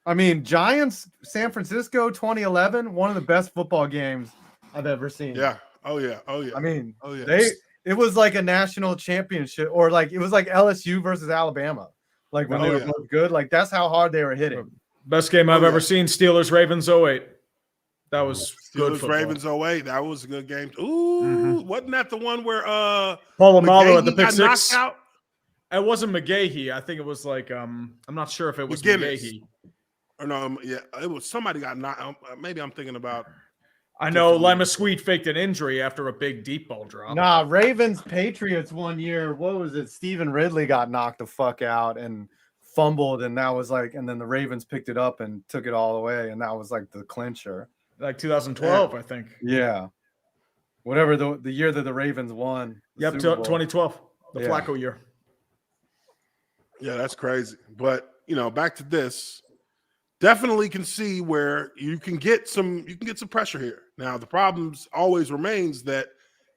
I mean, Giants, San Francisco, 2011, one of the best football games I've ever seen. Yeah. Oh yeah. I mean, yeah. It was like a national championship, or like it was like LSU versus Alabama. Like when they were both good, like that's how hard they were hitting. Best game I've ever seen, Steelers Ravens 08. That was good football. Ravens 08. That was a good game. Ooh, wasn't that the one where Polamalu at the pick got 6? Out? It wasn't McGahee. I think it was like I'm not sure if it was McGahee. Or no, yeah, it was somebody got knocked. Maybe I'm thinking about. I know Lima Sweet faked an injury after a big deep ball drop. Nah, Ravens Patriots one year. What was it? Stephen Ridley got knocked the fuck out and fumbled, and that was like, and then the Ravens picked it up and took it all away, and that was like the clincher. Like 2012, I think. Yeah. Whatever the year that the Ravens won. Yep, 2012, the Flacco year. Yeah, that's crazy. But back to this. Definitely can see where you can get some pressure here. Now the problems always remains that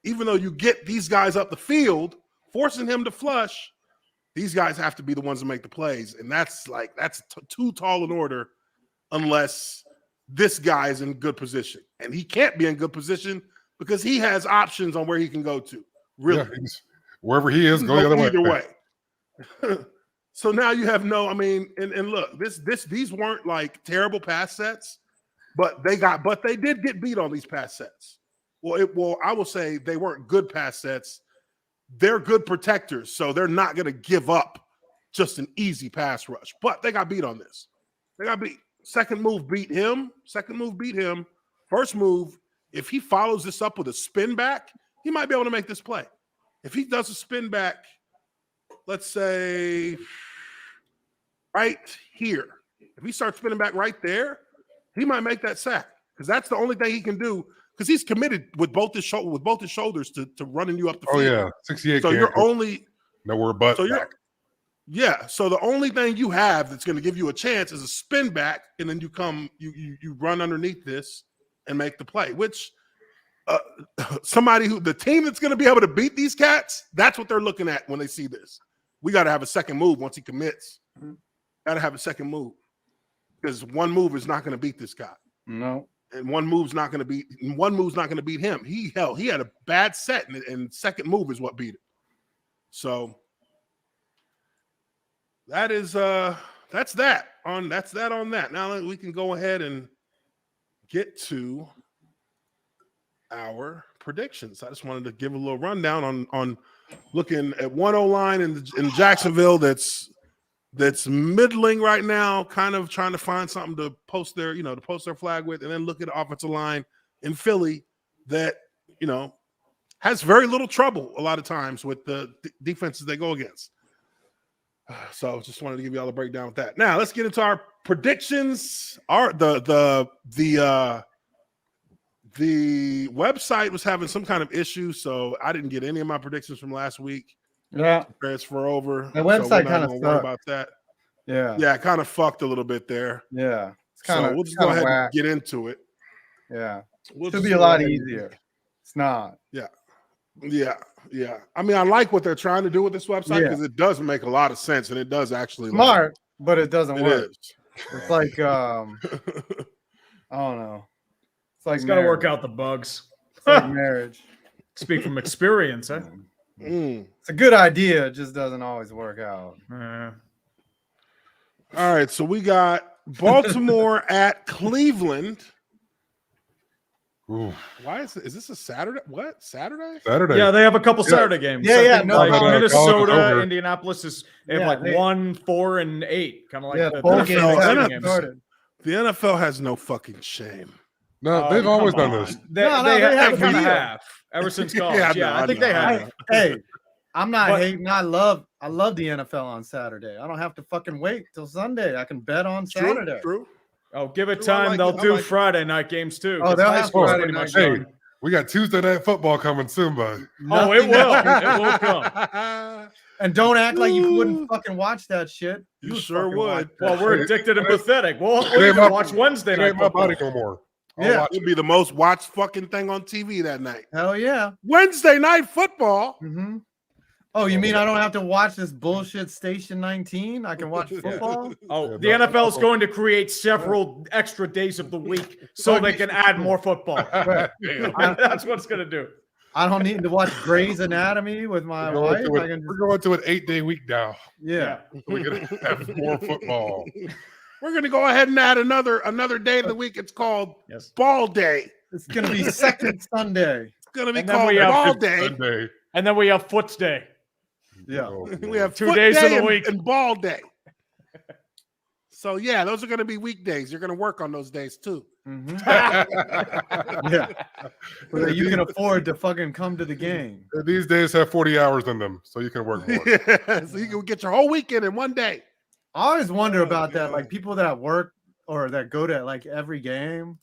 even though you get these guys up the field, forcing him to flush, these guys have to be the ones to make the plays, and that's too tall an order unless this guy is in good position, and he can't be in good position because he has options on where he can go to. Really, wherever he is, go the other way. Either way. So now you have and look, these weren't like terrible pass sets, but they did get beat on these pass sets. Well, I will say they weren't good pass sets. They're good protectors, so they're not going to give up just an easy pass rush. But they got beat on this. They got beat. Second move beat him. First move, if he follows this up with a spin back, he might be able to make this play. If he does a spin back, let's say right here. If he starts spinning back right there, he might make that sack because that's the only thing he can do because he's committed with both his shoulders to running you up the field. Oh yeah, 68. So you're only nowhere but back. Yeah. So the only thing you have that's going to give you a chance is a spin back, and then you run underneath this and make the play. Which the team that's going to be able to beat these cats, that's what they're looking at when they see this. We got to have a second move once he commits. Got to have a second move because one move is not going to beat this guy. No, and one move's not going to beat him. He had a bad set, and second move is what beat him. So that is that's that on that. Now we can go ahead and get to our predictions. I just wanted to give a little rundown on looking at 1-0 line in Jacksonville that's middling right now, kind of trying to find something to post their flag with, and then look at the offensive line in Philly that, has very little trouble a lot of times with the defenses they go against. So just wanted to give you all the breakdown with that. Now let's get into our predictions. The website was having some kind of issue, so I didn't get any of my predictions from last week. Yeah, Transfer over. the website kind of worry about that. Yeah, it kind of fucked a little bit there. Yeah, it's kind of. So we'll just go ahead and get into it. Yeah, we'll should be a lot easier. It's not. Yeah. I mean, I like what they're trying to do with this website because it does make a lot of sense and it does actually smart, but it doesn't work. It's like I don't know. It's like it's got to work out the bugs. It's like marriage. Speak from experience, eh? It's a good idea, it just doesn't always work out. All right, so we got Baltimore at Cleveland. Ooh. Why is this a Saturday? What, Saturday? Saturday. Yeah, they have a couple Saturday games. No, like Minnesota, Indianapolis is they have like 1, 4, and 8, kind of like the NFL games. The NFL has no fucking shame. No, they've always done this. They have kind of have ever since college. I think they have. Hey, I'm not hating. I love the NFL on Saturday. I don't have to fucking wait till Sunday. I can bet on Saturday. True. Oh, give it time. They'll do Friday night games too. Oh, they'll have Friday night games. We got Tuesday night football coming soon, bud. Oh, it will. It will come. And don't act like you wouldn't fucking watch that shit. You sure would. Well, we're addicted and pathetic. We'll even watch Wednesday night football. No more. Yeah, it'll be the most watched fucking thing on TV that night. Hell yeah. Wednesday night football. Mm-hmm. Oh, you mean I don't have to watch this bullshit Station 19? I can watch football? Oh, the NFL is going to create several extra days of the week so they can add more football. That's what it's going to do. I don't need to watch Grey's Anatomy with my wife. We're going to an 8-day week now. Yeah. We're going to have more football. We're going to go ahead and add another day of the week. It's called Ball Day. It's going to be second Sunday. It's going to be called Ball Day. Sunday. And then we have Foots Day. Yeah. We have 2 days of the week and Ball Day. So yeah, those are going to be weekdays. You're going to work on those days too. Mm-hmm. Yeah. So that you can afford to fucking come to the game. These days have 40 hours in them, so you can work more. So you can get your whole weekend in one day. I always wonder about that, like people that work or that go to like every game,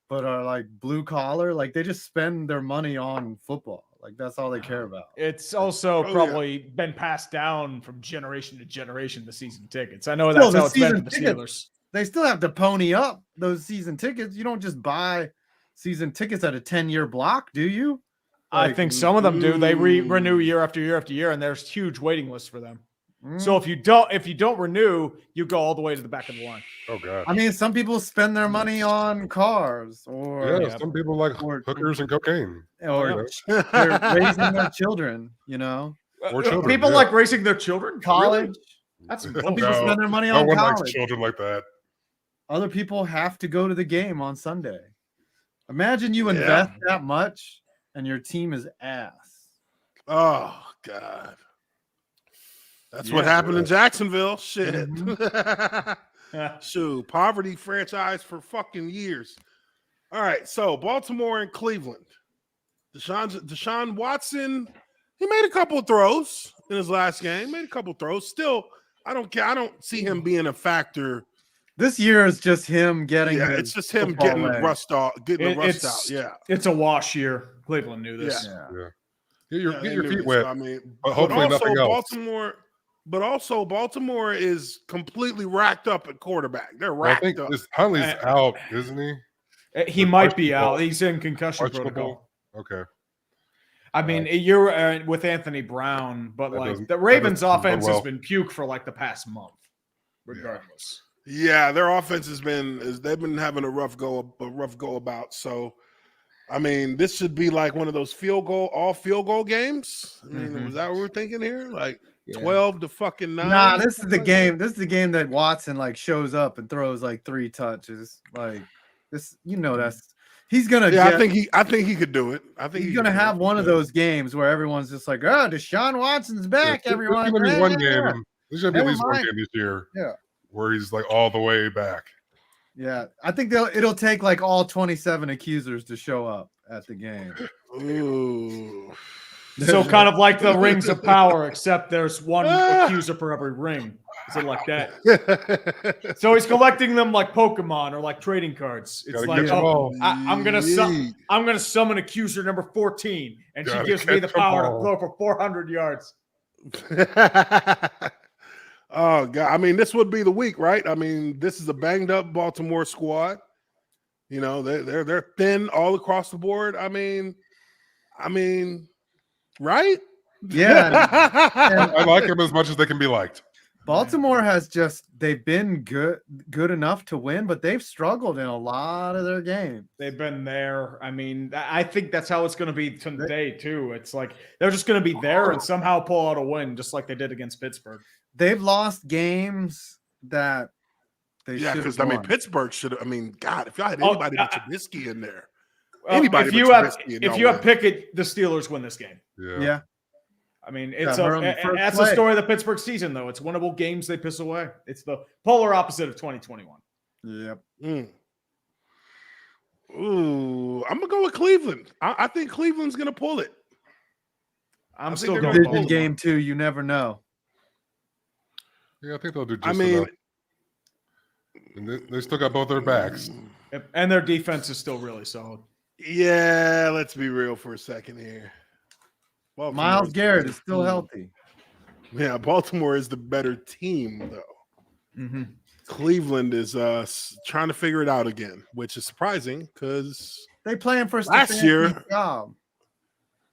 but are like blue collar, like they just spend their money on football. Like that's all they care about. It's also probably been passed down from generation to generation, the season tickets. I know that's how it's been for the Steelers. They still have to pony up those season tickets. You don't just buy season tickets at a 10-year block, do you? Like, I think some of them do. They renew year after year after year, and there's huge waiting lists for them. So if you don't renew, you go all the way to the back of the line. Oh god! I mean, some people spend their money on cars, or some people like hookers and cocaine, or they're raising their children. You know, or children, people like raising their children. College. Really? That's some people spend their money on college. No one likes children like that. Other people have to go to the game on Sunday. Imagine you invest that much and your team is ass. Oh god. That's what happened in Jacksonville. Shit. Shoot, poverty franchise for fucking years. All right, so Baltimore and Cleveland. Deshaun Watson, he made a couple of throws in his last game. Still, I don't care. I don't see him being a factor. This year is just him getting. Yeah, it's just him getting the rust out. Yeah, it's a wash year. Cleveland knew this. Yeah. Get your feet wet. I mean, but hopefully nothing else. Baltimore is completely racked up at quarterback. They're racked up. Huntley's out, isn't he? He might be out. He's in concussion protocol. Okay. I mean, you're with Anthony Brown, but like the Ravens' offense has been puke for like the past month, regardless. Yeah, their offense they've been having a rough go about. So, I mean, this should be like one of those field goal games. I mean, was that what we're thinking here? Like 12 to fucking 9. Nah, this is the game. This is the game that Watson like shows up and throws like 3 touches. Like this, he's gonna. Yeah, I think he could do it. I think he's gonna have one of those games where everyone's just like, "Oh, Deshaun Watson's back." Everyone. There's gonna be one game. There's gonna be at least one game this year. Yeah. Where he's like all the way back. Yeah, I think it'll take like all 27 accusers to show up at the game. Ooh. So kind of like the rings of power, except there's one accuser for every ring. Is it like that? So he's collecting them like Pokemon or like trading cards. It's like, I'm gonna summon accuser number 14, and she gives me the power to throw for 400 yards. Oh God! I mean, this would be the week, right? I mean, this is a banged up Baltimore squad. You know, they're thin all across the board. I mean, right? Yeah, I like them as much as they can be liked. Baltimore has they've been good enough to win, but they've struggled in a lot of their games. They've been there. I mean, I think that's how it's going to be today too. It's like they're just going to be there and somehow pull out a win, just like they did against Pittsburgh. They've lost games that they should. Because I mean, Pittsburgh should. I mean, God, if y'all had anybody but Trubisky in there, if you have Pickett, the Steelers win this game. Yeah. I mean, that's a story of the Pittsburgh season, though. It's winnable games they piss away. It's the polar opposite of 2021. Yep. Ooh, I'm gonna go with Cleveland. I think Cleveland's gonna pull it. I'm still going division game 2. You never know. Yeah, I think they'll do just enough. And they still got both their backs. And their defense is still really solid. Yeah, let's be real for a second here. Myles Garrett is still healthy. Yeah, Baltimore is the better team, though. Mm-hmm. Cleveland is trying to figure it out again, which is surprising because they playing for last year. Job.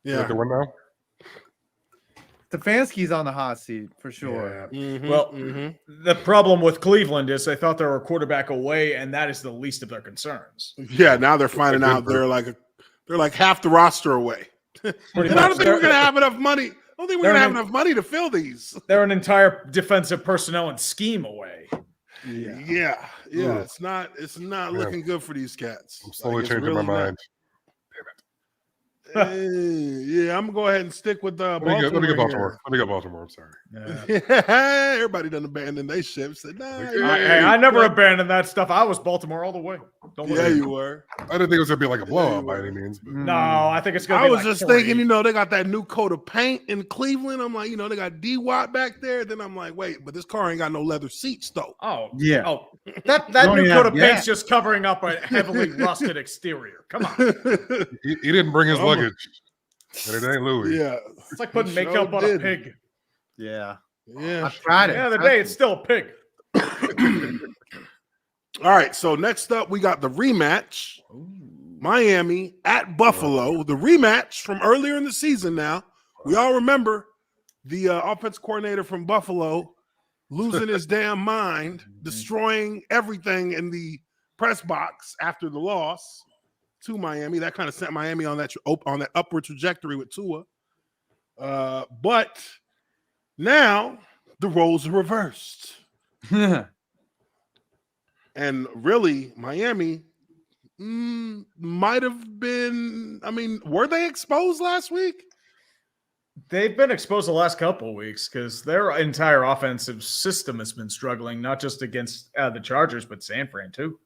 Yeah, the one now. Stefanski's on the hot seat for sure. Yeah. Mm-hmm, well, the problem with Cleveland is they thought they were a quarterback away, and that is the least of their concerns. Yeah, now they're finding out they're like half the roster away. And I don't think we're gonna have enough money. I don't think we're gonna have enough money to fill these. They're an entire defensive personnel and scheme away. Yeah. It's not looking good for these cats. I'm slowly changing my mind. Yeah, I'm gonna go ahead and stick with Baltimore. Let me get Baltimore. Let me get Baltimore. I'm sorry. Yeah. Everybody done abandoned their ship. Said, I never abandoned that stuff. I was Baltimore all the way. You were. I didn't think it was gonna be like a blowout by any means. But. No, I think it's gonna. I was just thinking, they got that new coat of paint in Cleveland. I'm like, they got D-Watt back there. Then I'm like, wait, but this car ain't got no leather seats though. Oh yeah. Oh, that new coat of paint's just covering up a heavily rusted exterior. Come on. He didn't bring his luggage. And it ain't Louis. Yeah. It's like putting makeup on a pig. Yeah. Yeah. I tried it. Yeah, the day it's still a pig. All right. So next up, we got the rematch. Miami at Buffalo. The rematch from earlier in the season now. We all remember the offense coordinator from Buffalo losing his damn mind, destroying everything in the press box after the loss to Miami. That kind of sent Miami on that upward trajectory with Tua. But now the roles are reversed. And really, Miami might have been, were they exposed last week? They've been exposed the last couple of weeks because their entire offensive system has been struggling, not just against the Chargers, but San Fran too.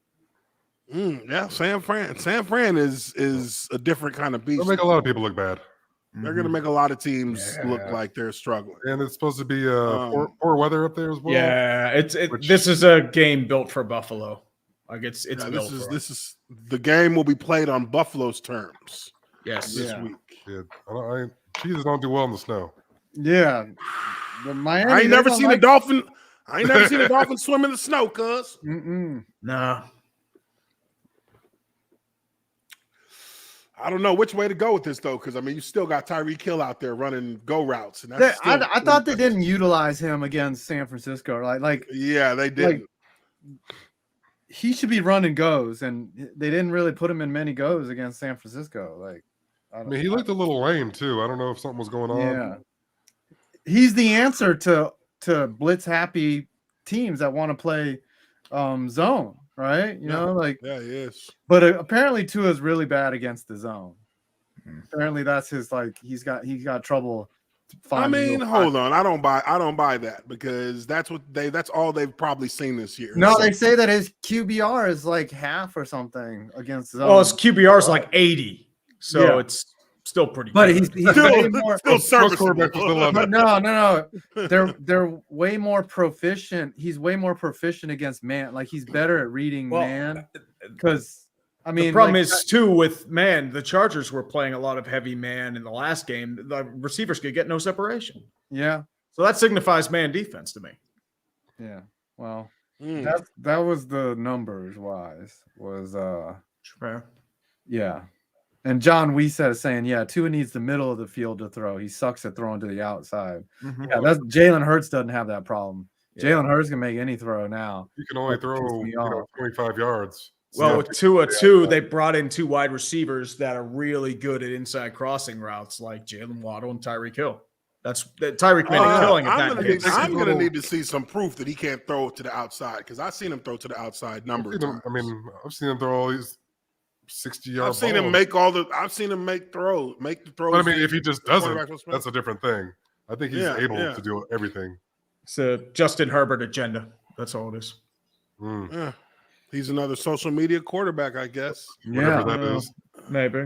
Yeah, San Fran is a different kind of beast. They'll make a lot of people look bad. They're going to make a lot of teams look like they're struggling. And it's supposed to be poor weather up there as well. Yeah, this is a game built for Buffalo. Like it's built this is the game will be played on Buffalo's terms. Yes, this week. Yeah, cheeses don't do well in the snow. Yeah, the Miami. I ain't never seen a dolphin. I ain't never seen a dolphin swim in the snow, cuz. No. I don't know which way to go with this though, because you still got Tyreek Hill out there running go routes, and that's I thought they didn't utilize him against San Francisco, like yeah, they didn't. He should be running goes, and they didn't really put him in many goes against San Francisco. He looked a little lame too. I don't know if something was going on. Yeah, he's the answer to blitz happy teams that want to play zone. Right, yeah, he is. But apparently Tua is really bad against the zone. Apparently that's his he's got trouble. Hold on, I don't buy that because that's all they've probably seen this year. No, they say that his QBR is like half or something against zone. Well, his QBR is like 80, so it's Still pretty But good. he's way more still serviceable. But no. They're way more proficient. He's way more proficient against man. Like he's better at reading man. Because I mean, the problem is too with man. The Chargers were playing a lot of heavy man in the last game. The receivers could get no separation. Yeah. So that signifies man defense to me. Yeah. Well, that was the numbers wise. Was Fair. yeah. And John Weesett is saying, yeah, Tua needs the middle of the field to throw. He sucks at throwing to the outside. Mm-hmm. Yeah, that's Jalen Hurts doesn't have that problem. Yeah. Jalen Hurts can make any throw now. You can only throw 25 yards. Well, with Tua too, they brought in 2 wide receivers that are really good at inside crossing routes, like Jalen Waddle and Tyreek Hill. That's Tyreek made a killing at that. I'm going to need to see some proof that he can't throw to the outside because I've seen him throw to the outside number of times. I've seen him throw all these 60-yard I've seen him make the throws. But I mean, if he just doesn't, that's a different thing. I think he's able to do everything. It's a Justin Herbert agenda. That's all it is. Yeah. He's another social media quarterback, I guess. Whatever that is. Maybe.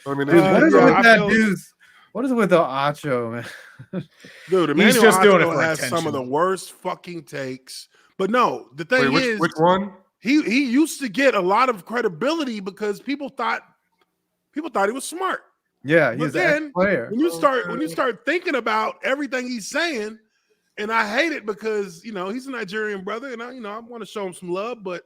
I mean, what is it with that dude? What is it with the Acho, man? Dude, he's just doing it for has attention. some of the worst fucking takes. But no, the thing is, which one? He used to get a lot of credibility because people thought he was smart. Yeah, he's a player. When you start thinking about everything he's saying, and I hate it because he's a Nigerian brother, and I want to show him some love, but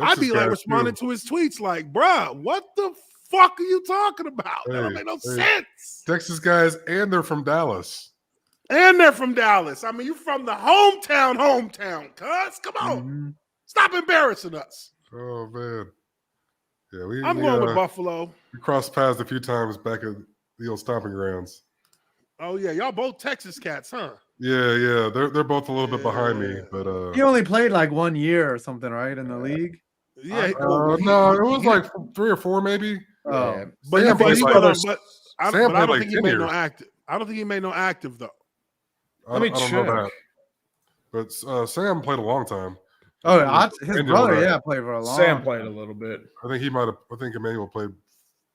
I'd be like responding to his tweets like, bruh, what the fuck are you talking about? That don't make no sense. Texas guys, and they're from Dallas. I mean, you from the hometown, cuz. Come on. Mm-hmm. Stop embarrassing us. Oh, man. Yeah, I'm going with Buffalo. We crossed paths a few times back at the old stomping grounds. Oh, yeah. Y'all both Texas cats, huh? Yeah. They're both a little bit behind me, but he only played like 1 year or something, right, in the league? Yeah. No, it was like 3 or 4 maybe. Oh, yeah. But I don't think he made no active. I don't think he made no active though. I don't know that. But Sam played a long time. Oh, his brother, played for a long time. Sam played a little bit. I think I think Emmanuel played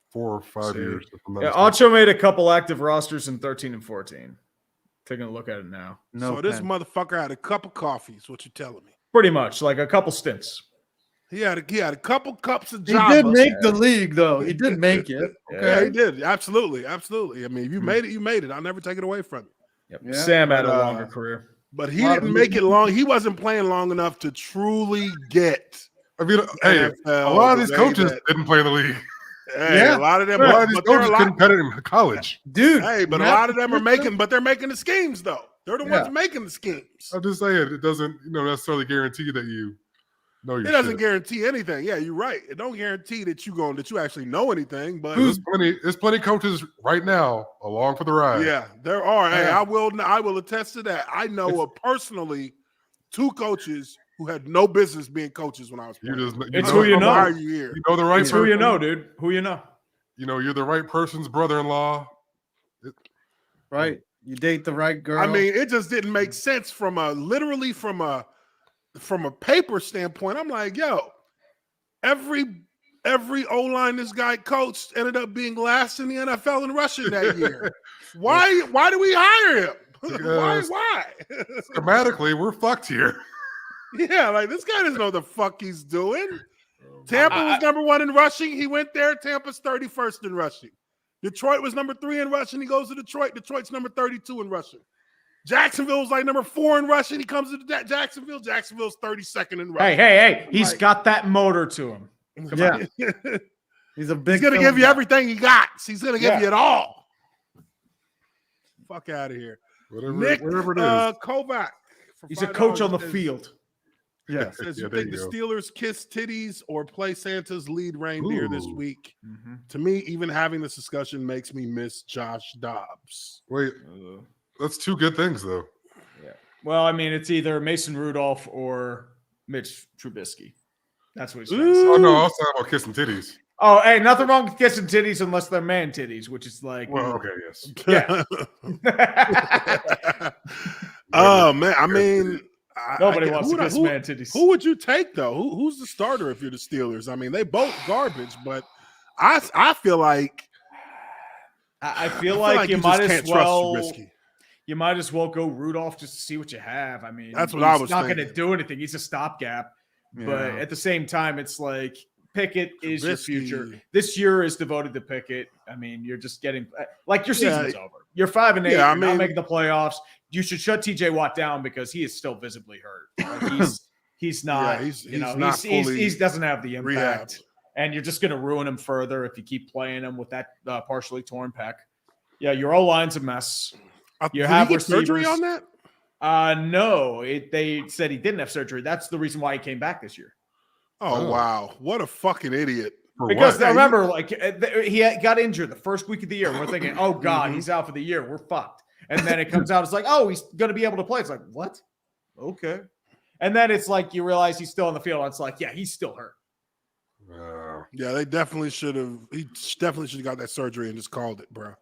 4 or 5 years. Yeah, Uche made a couple active rosters in 13 and 14. Taking a look at it now. So this motherfucker had a cup of coffee, is what you're telling me. Pretty much, like a couple stints. He had a couple cups of Java. He did make the league, though. He did make it. Okay, yeah, he did. Absolutely. I mean, if you made it, you made it. I'll never take it away from you. Yep. Yeah. Sam had a longer career. But he didn't make it long. He wasn't playing long enough to truly get. I mean, hey, a lot of these coaches didn't play in the league. Hey, a lot of them. A lot of these coaches couldn't cut it in college, dude. Hey, but a lot of them are they're making the schemes though. They're the ones making the schemes. I'm just saying, it doesn't, necessarily guarantee that you know your It doesn't guarantee anything. Yeah, you're right. It don't guarantee that you actually know anything. But there's plenty of coaches right now along for the ride. Yeah, there are. Hey, I will attest to that. I know of personally 2 coaches who had no business being coaches when I was playing. It's who you know. You know the right person. Who you know, dude. Who you know. You're the right person's brother-in-law. Right. You date the right girl. I mean, it just didn't make sense from a paper standpoint. I'm like, yo, every O-line this guy coached ended up being last in the NFL in rushing that year. Why do we hire him? Why? Schematically, we're fucked here. Yeah, like this guy doesn't know what the fuck he's doing. Tampa was number 1 in rushing. He went there. Tampa's 31st in rushing. Detroit was number 3 in rushing. He goes to Detroit. Detroit's number 32 in rushing. Jacksonville was like number 4 in rushing. He comes to Jacksonville. Jacksonville's 32nd in rushing. Hey. He's got that motor to him. Yeah. He's a big. He's going to give you everything he got. He's going to give you it all. Fuck out of here. Whatever it is. Kovac. He's a coach on the field. Yeah. Says you think the Steelers kiss titties or play Santa's lead reindeer this week? Mm-hmm. To me, even having this discussion makes me miss Josh Dobbs. Wait, that's 2 good things, though. Yeah. Well, I mean, it's either Mason Rudolph or Mitch Trubisky. That's what he's saying. Oh, no, I was talking about kissing titties. Oh, hey, nothing wrong with kissing titties unless they're man titties, which is like. Well, okay, yes. Yeah. Oh, man. I mean. Nobody wants to kiss man titties. Who would you take though? Who's the starter if you're the Steelers? I mean, they both garbage, but I feel like I feel like you just might as can't well. trust Trubisky. You might as well go Rudolph just to see what you have. I mean, That's what I was He's not going thinking. to do anything. He's a stopgap. But at the same time, it's like Pickett is your future. This year is devoted to Pickett. I mean, you're just getting like your season's over. You're 5-8. You're not making the playoffs. You should shut TJ Watt down because he is still visibly hurt. Like he's not. He doesn't have the impact. Rehab. And you're just going to ruin him further if you keep playing him with that partially torn pec. Yeah, your O-line's a mess. You have surgery on that? No. They said he didn't have surgery. That's the reason why he came back this year. Oh, wow. What a fucking idiot. Because remember, like he got injured the first week of the year. We're thinking, oh, God, he's out for the year. We're fucked. And then it comes out, it's like, oh, he's going to be able to play. It's like, what? Okay. And then it's like you realize he's still on the field. It's like, yeah, he's still hurt. Yeah, they definitely should have. He definitely should have got that surgery and just called it, bro.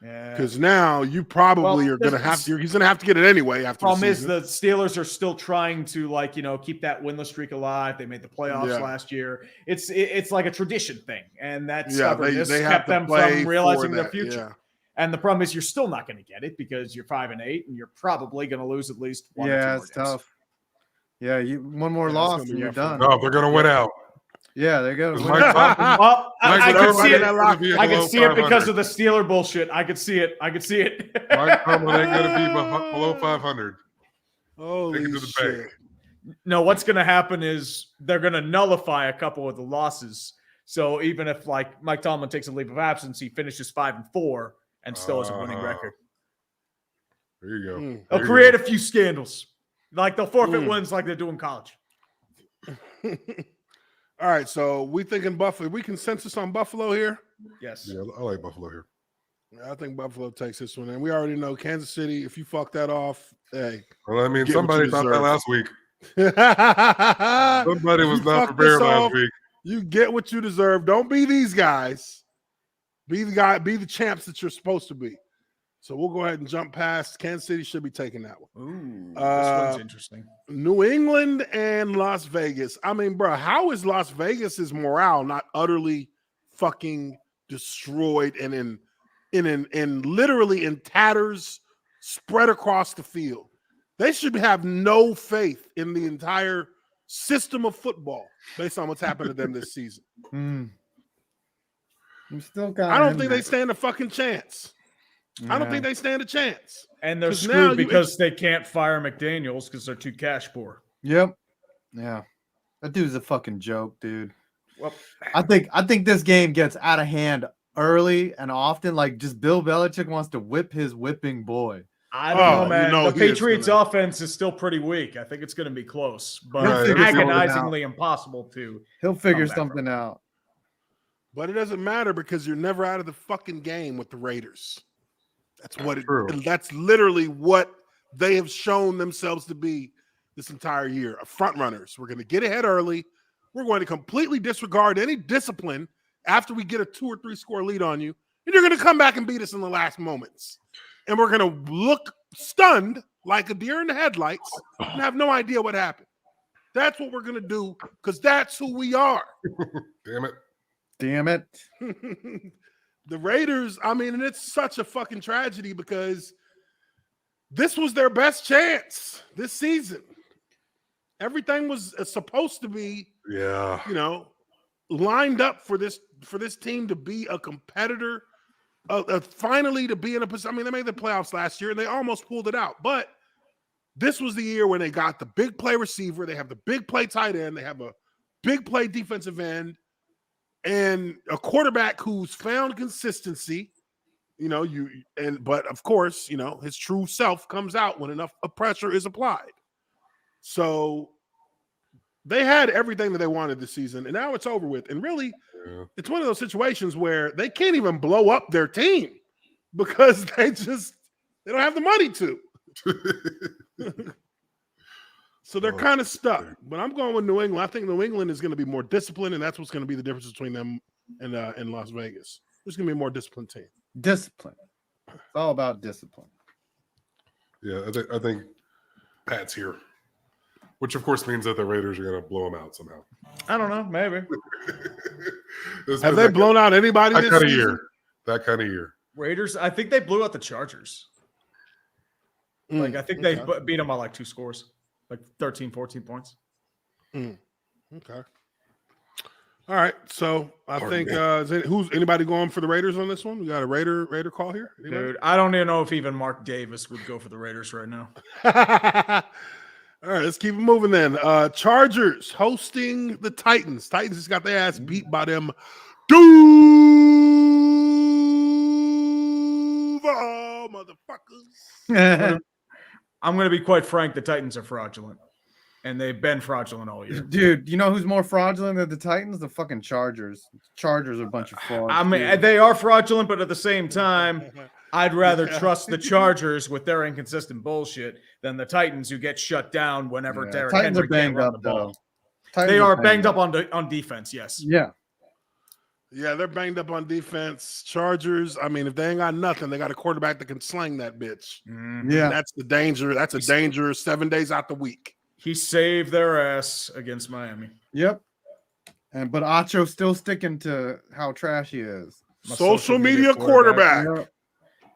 Yeah. Because now you probably are going to have to. He's going to have to get it anyway. After problem the is season. the Steelers are still trying to keep that winless streak alive. They made the playoffs last year. It's like a tradition thing, and that stubbornness kept them from realizing their future. Yeah. And the problem is you're still not going to get it because you're 5-8, and you're probably going to lose at least one or two more games. Tough. Yeah, one more loss and you're done. No, they're going to win out. Yeah, they're going to win. Well, I could see it. I could see it because of the Steeler bullshit. I could see it. Mike Tomlin ain't going to be below 500. Holy shit. No, what's going to happen is they're going to nullify a couple of the losses. So even if like Mike Tomlin takes a leave of absence, he finishes 5-4 and still has a winning record. There you go. They'll create a few scandals. Like they'll forfeit wins like they do in college. All right, so we thinking Buffalo. We consensus on Buffalo here? Yes. Yeah, I like Buffalo here. I think Buffalo takes this one. And we already know Kansas City, if you fuck that off, hey. Well, I mean, somebody thought that last week. Somebody was not prepared last week. You get what you deserve. Don't be these guys. Be the champs that you're supposed to be. So we'll go ahead and jump past. Kansas City should be taking that one. Ooh, this one's interesting. New England and Las Vegas. I mean, bro, how is Las Vegas's morale not utterly fucking destroyed and in literally in tatters spread across the field? They should have no faith in the entire system of football based on what's happened to them this season. I don't think they stand a fucking chance. I don't think they stand a chance. And they're screwed because they can't fire McDaniels because they're too cash poor. Yep. Yeah. That dude's a fucking joke, dude. Well, I think this game gets out of hand early and often. Like just Bill Belichick wants to whip his whipping boy. I don't know, man. The Patriots' offense is still pretty weak. I think it's going to be close, but agonizingly impossible to. He'll figure something out. But it doesn't matter because you're never out of the fucking game with the Raiders. That's literally what they have shown themselves to be this entire year. Front runners. We're going to get ahead early. We're going to completely disregard any discipline after we get a 2 or 3 score lead on you. And you're going to come back and beat us in the last moments. And we're going to look stunned like a deer in the headlights and have no idea what happened. That's what we're going to do because that's who we are. Damn it. The Raiders, I mean, and it's such a fucking tragedy because this was their best chance this season. Everything was supposed to be, lined up for this team to be a competitor, finally to be in a position. I mean, they made the playoffs last year and they almost pulled it out. But this was the year when they got the big play receiver. They have the big play tight end. They have a big play defensive end. And a quarterback who's found consistency, but of course, his true self comes out when enough pressure is applied. So they had everything that they wanted this season, and now it's over with. And really, it's one of those situations where they can't even blow up their team because they don't have the money to. So they're kind of stuck, but I'm going with New England. I think New England is going to be more disciplined, and that's what's going to be the difference between them and Las Vegas. There's going to be a more disciplined team. Discipline. It's all about discipline. Yeah, I think Pat's here, which of course means that the Raiders are going to blow them out somehow. I don't know, maybe. Have they blown out anybody that this kind of season? year? That kind of year. Raiders, I think they blew out the Chargers. Like, I think they beat them by like 2 scores, like 13, 14 points. Okay. All right. So I think who's anybody going for the Raiders on this one? We got a Raider call here? Anybody? Dude, I don't even know if even Mark Davis would go for the Raiders right now. All right, let's keep it moving then. Chargers hosting the Titans. Titans just got their ass beat by them Duval motherfuckers. I'm going to be quite frank. The Titans are fraudulent, and they've been fraudulent all year. Dude, you know who's more fraudulent than the Titans? The fucking Chargers. Chargers are a bunch of frauds. I mean, dude. they are fraudulent, but at the same time, I'd rather trust the Chargers with their inconsistent bullshit than the Titans who get shut down whenever Derrick Titans Henry are banged can't run up, the ball. Titans They are banged up on defense, yes. Yeah. Yeah, they're banged up on defense. Chargers, I mean, if they ain't got nothing, they got a quarterback that can sling that bitch. Yeah. That's the danger. That's a danger 7 days out the week. He saved their ass against Miami. Yep. But Acho's still sticking to how trash he is. Social media quarterback.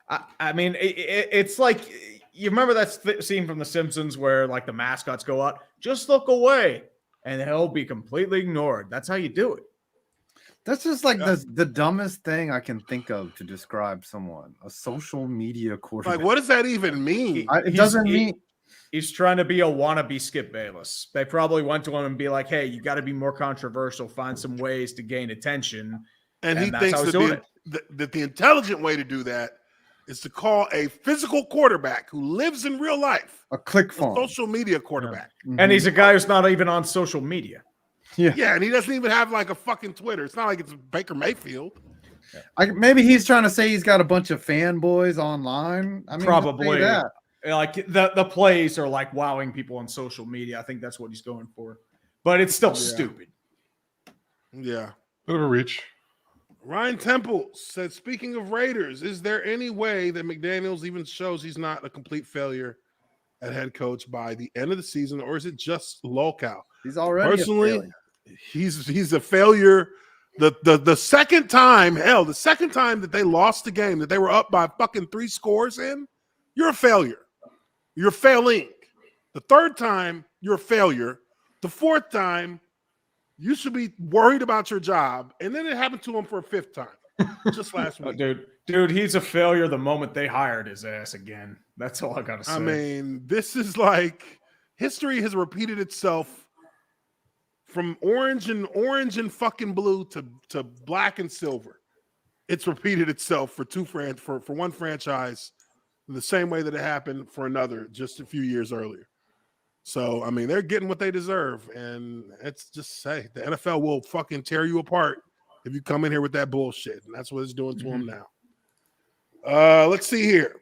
Yep. I mean, it's like, you remember that scene from The Simpsons where like the mascots go out, just look away, and he'll be completely ignored. That's how you do it. That's just like the dumbest thing I can think of to describe someone. A social media quarterback. Like, what does that even mean? It doesn't mean... He's trying to be a wannabe Skip Bayless. They probably went to him and be like, hey, you got to be more controversial, find some ways to gain attention. And he thinks that the intelligent way to do that is to call a physical quarterback who lives in real life a click phone social media quarterback. Yeah. And he's a guy who's not even on social media. Yeah, and he doesn't even have like a fucking Twitter. It's not like it's Baker Mayfield. Maybe he's trying to say he's got a bunch of fanboys online. I mean, probably that. Like the plays are like wowing people on social media. I think that's what he's going for, but it's still stupid. Yeah, bit of a reach. Ryan Temple said, speaking of Raiders, is there any way that McDaniels even shows he's not a complete failure at head coach by the end of the season, or is it just locale? He's already personally, he's a failure. The second time, the second time that they lost the game, that they were up by fucking 3 scores in, you're a failure. You're failing. The third time, you're a failure. The fourth time, you should be worried about your job. And then it happened to him for a 5th time, just last week. Dude, he's a failure the moment they hired his ass again. That's all I got to say. I mean, this is like history has repeated itself from orange and fucking blue to black and silver. It's repeated itself for one franchise the same way that it happened for another just a few years earlier. So, I mean, they're getting what they deserve. And it's just the NFL will fucking tear you apart if you come in here with that bullshit. And that's what it's doing to them now. Let's see here.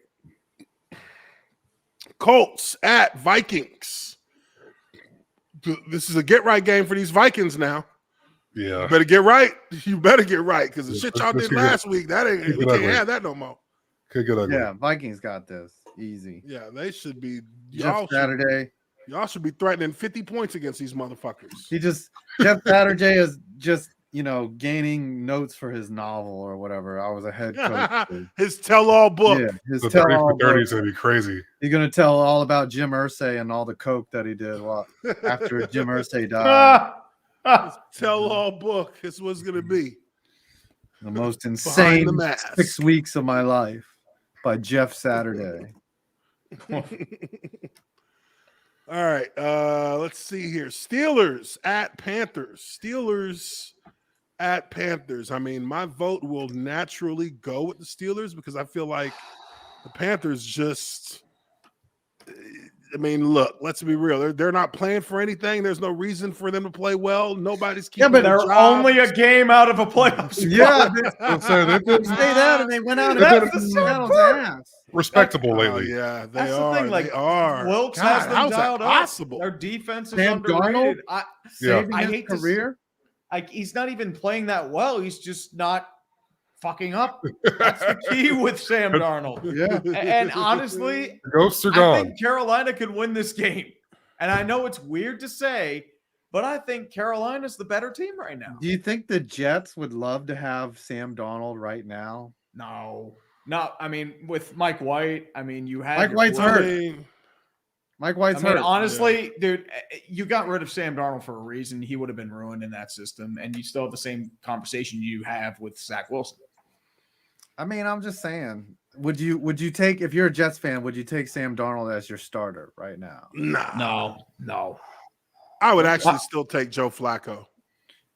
Colts at Vikings. This is a get-right game for these Vikings now. Yeah. You better get right. You better get right, because the shit y'all did last week, we can't have that no more. Could get ugly. Yeah, Vikings got this easy. Yeah, they should be. Jeff Saturday. Y'all should be threatening 50 points against these motherfuckers. Jeff Saturday is just gaining notes for his novel or whatever. I was a head coach. His tell-all book. Yeah, his tell-all book. Is gonna be crazy. He's gonna tell all about Jim Irsay and all the coke that he did after Jim Irsay died. His tell-all book is what's gonna be. The most insane 6 weeks of my life by Jeff Saturday. All right, let's see here. Steelers at Panthers. I mean, my vote will naturally go with the Steelers because I feel like the Panthers just I mean, look, let's be real. They're not playing for anything. There's no reason for them to play well. Nobody's keeping. Yeah, but they're only a game out of a playoff spot. Yeah, they didn't stay that, and they went out and ass. Respectable lately. Yeah, That's the thing. Like, they are. Wilkes God, has them how's that dialed possible? up. Their defense is Sam underrated. Darnold, I hate his career. He's not even playing that well. He's just not fucking up. That's the key with Sam Darnold. Yeah. And honestly, the ghosts are I gone. think Carolina could win this game. And I know it's weird to say, but I think Carolina's the better team right now. Do you think the Jets would love to have Sam Darnold right now? No. No, I mean with Mike White, I mean you had Mike White's hurt. Mike White's hurt. Honestly, dude, you got rid of Sam Darnold for a reason. He would have been ruined in that system, and you still have the same conversation you have with Zach Wilson. I mean, I'm just saying. Would you take, if you're a Jets fan, would you take Sam Darnold as your starter right now? No. No. I would actually still take Joe Flacco.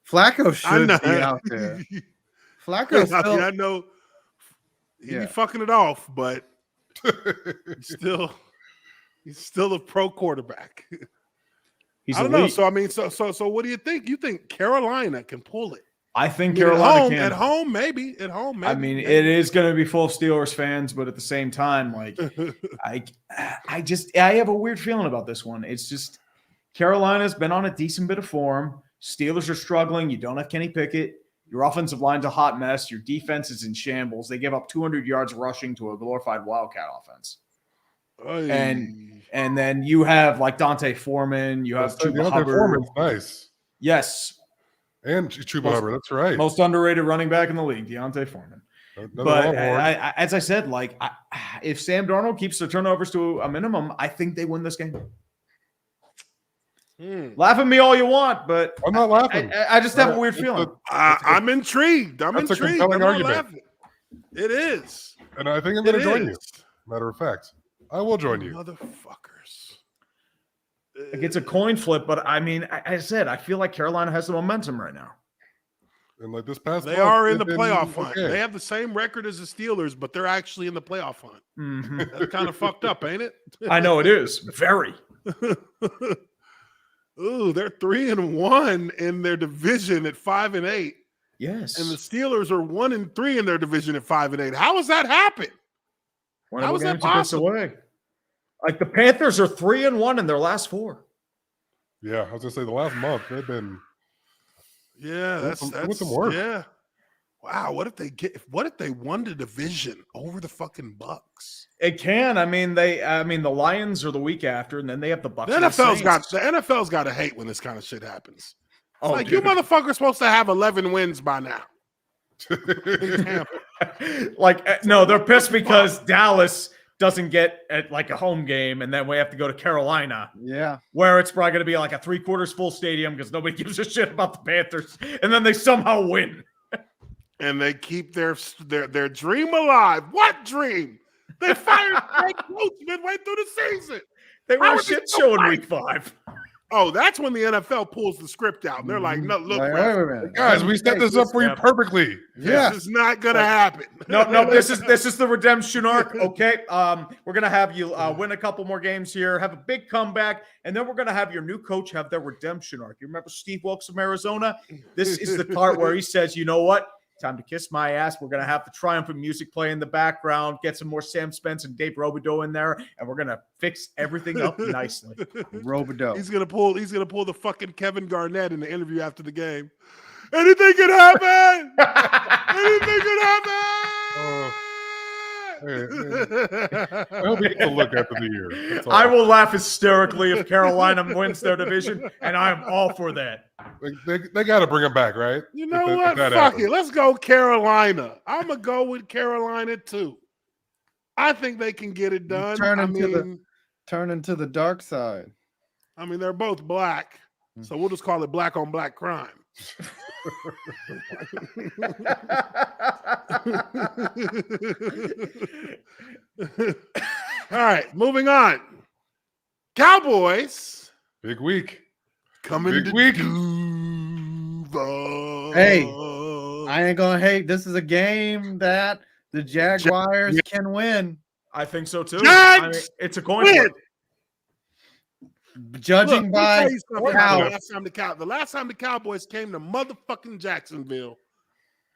Flacco should be out there. Flacco, I know he'd be fucking it off, but he's still a pro quarterback. He's I don't know. So I mean, so what do you think? You think Carolina can pull it? I think Carolina can. At home, maybe. I mean, it is going to be full of Steelers fans, but at the same time, like, I have a weird feeling about this one. It's just Carolina's been on a decent bit of form. Steelers are struggling. You don't have Kenny Pickett. Your offensive line's a hot mess. Your defense is in shambles. They give up 200 yards rushing to a glorified Wildcat offense. And then you have like Dante Foreman. You have Chuba Hubbard. Foreman's nice. Yes. And Chuba Hubbard, that's right. Most underrated running back in the league, Deontay Foreman. But as I said, like if Sam Darnold keeps the turnovers to a minimum, I think they win this game. Laugh at me all you want, but I'm not laughing. I just have a weird feeling. I'm intrigued. That's a compelling argument. Laughing. It is. And I think I'm going to join you. Matter of fact, I will join you. Motherfuckers. It's a coin flip, but I mean, I said, I feel like Carolina has the momentum right now. And like this past they are in the playoff hunt. Okay. They have the same record as the Steelers, but they're actually in the playoff hunt. Mm-hmm. That's kind of fucked up, ain't it? I know it is. Very. Ooh, they're 3-1 in their division at 5-8. Yes. And the Steelers are 1-3 in their division at 5-8. How has that happened? How is that possible? Away? Like the Panthers are 3-1 in their last 4. Yeah, I was gonna say the last month they've been. Yeah, that's some work. Yeah. Wow, what if they won the division over the fucking Bucks? It can. I mean, the Lions are the week after, and then they have the Bucks. The NFL's got to hate when this kind of shit happens. It's like, dude. You motherfuckers supposed to have 11 wins by now. No, they're pissed because Dallas doesn't get like a home game, and then we have to go to Carolina. Yeah, where it's probably going to be like a 3/4 full stadium because nobody gives a shit about the Panthers, and then they somehow win. And they keep their dream alive. What dream? They fired Greg Coach midway through the season. They were a shit show in week 5. Oh, that's when the NFL pulls the script out. And they're like, no, look, guys, we set this up for you perfectly. This is not going to happen. No, this is the redemption arc. Okay. We're going to have you win a couple more games here, have a big comeback, and then we're going to have your new coach have their redemption arc. You remember Steve Wilkes from Arizona? This is the part where he says, you know what? Time to kiss my ass. We're going to have the triumphant music play in the background, get some more Sam Spence and Dave Robideau in there, and we're going to fix everything up nicely. Robideau. He's going to pull the fucking Kevin Garnett in the interview after the game. Anything can happen. Anything can happen. I hope he gets a look after the year. I will laugh hysterically if Carolina wins their division, and I'm all for that. They got to bring him back, right? You know what? Fuck it. Let's go Carolina. I'm going to go with Carolina, too. I think they can get it done. Turn into the dark side. I mean, they're both black, so we'll just call it black on black crime. All right, moving on. Cowboys. Big week. Coming Big to week. Duval. Hey, I ain't going to hate. This is a game that the Jaguars can win. I think so, too. It's a coin flip. Judging by the last time the Cowboys came to motherfucking Jacksonville,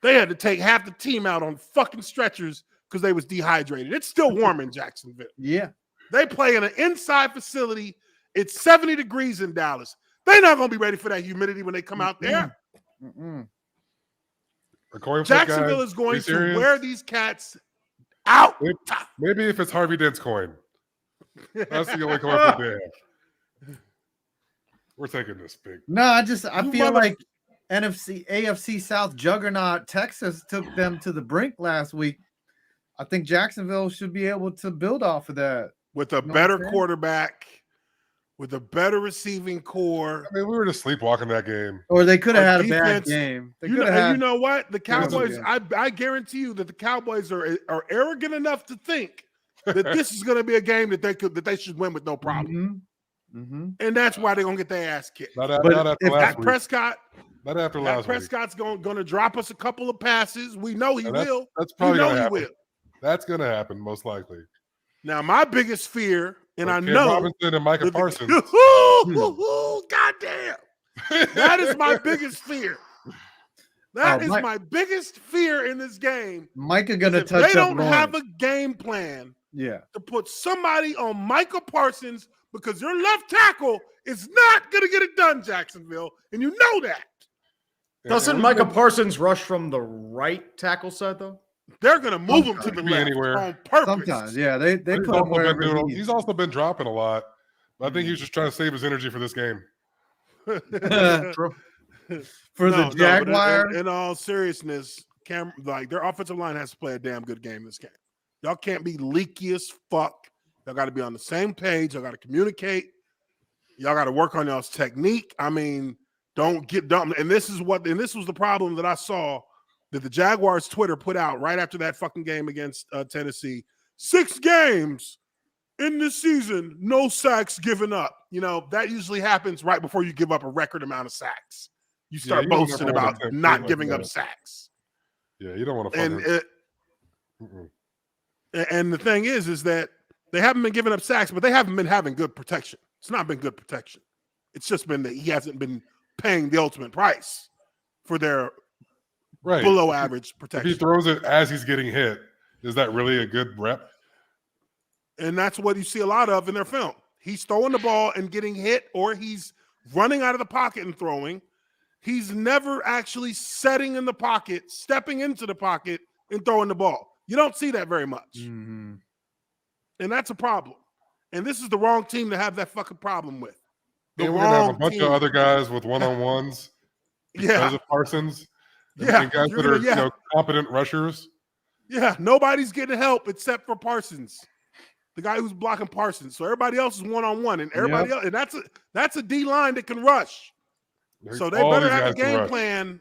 they had to take half the team out on fucking stretchers because they was dehydrated. It's still warm in Jacksonville. Yeah. They play in an inside facility. It's 70 degrees in Dallas. They're not going to be ready for that humidity when they come out there. Jacksonville is going to wear these cats out. Maybe if it's Harvey Dent's coin. That's the only coin that they have. We're taking this big. No, I feel like AFC South juggernaut Texas took them to the brink last week. I think Jacksonville should be able to build off of that with a better quarterback, with a better receiving core. I mean, we were just sleepwalking that game. Or they could have had a bad game. You know what? The Cowboys, I guarantee you that the Cowboys are arrogant enough to think that this is going to be a game that they should win with no problem. And that's why they're going to get their ass kicked. Not after Dak Prescott, Prescott's going to drop us a couple of passes. We know he will. That's probably going to happen. That's going to happen most likely. Now, my biggest fear, and I Cam know Robinson and Micah Parsons. Goddamn! That is my biggest fear. That is my biggest fear in this game. Micah gonna touch. They don't have a game plan. Yeah. To put somebody on Micah Parsons because your left tackle is not gonna get it done, Jacksonville, and you know that. Doesn't Micah Parsons rush from the right tackle side though? They're gonna move him to the left anywhere on purpose. Sometimes, yeah, they put him wherever he's also been dropping a lot. I think he's just trying to save his energy for this game. For the Jaguars. In all seriousness, their offensive line has to play a damn good game this game. Y'all can't be leaky as fuck. Y'all got to be on the same page. Y'all got to communicate. Y'all got to work on y'all's technique. I mean, don't get dumb. And this was the problem that I saw that the Jaguars Twitter put out right after that fucking game against Tennessee. 6 games in this season, no sacks given up. You know, that usually happens right before you give up a record amount of sacks. You start boasting about not giving up sacks. Yeah, you don't want to and the thing is that they haven't been giving up sacks, but they haven't been having good protection. It's not been good protection. It's just been that he hasn't been paying the ultimate price for their below average protection. If he throws it as he's getting hit, is that really a good rep? And that's what you see a lot of in their film. He's throwing the ball and getting hit, or he's running out of the pocket and throwing. He's never actually setting in the pocket, stepping into the pocket, and throwing the ball. You don't see that very much. Mm-hmm. And that's a problem. And this is the wrong team to have that fucking problem with. We're going to have a bunch of other guys with one-on-ones because of Parsons. And guys that are competent rushers. Yeah, nobody's getting help except for Parsons, the guy who's blocking Parsons. So everybody else is one-on-one, and everybody else, and that's a D line that can rush. So they better have a game plan.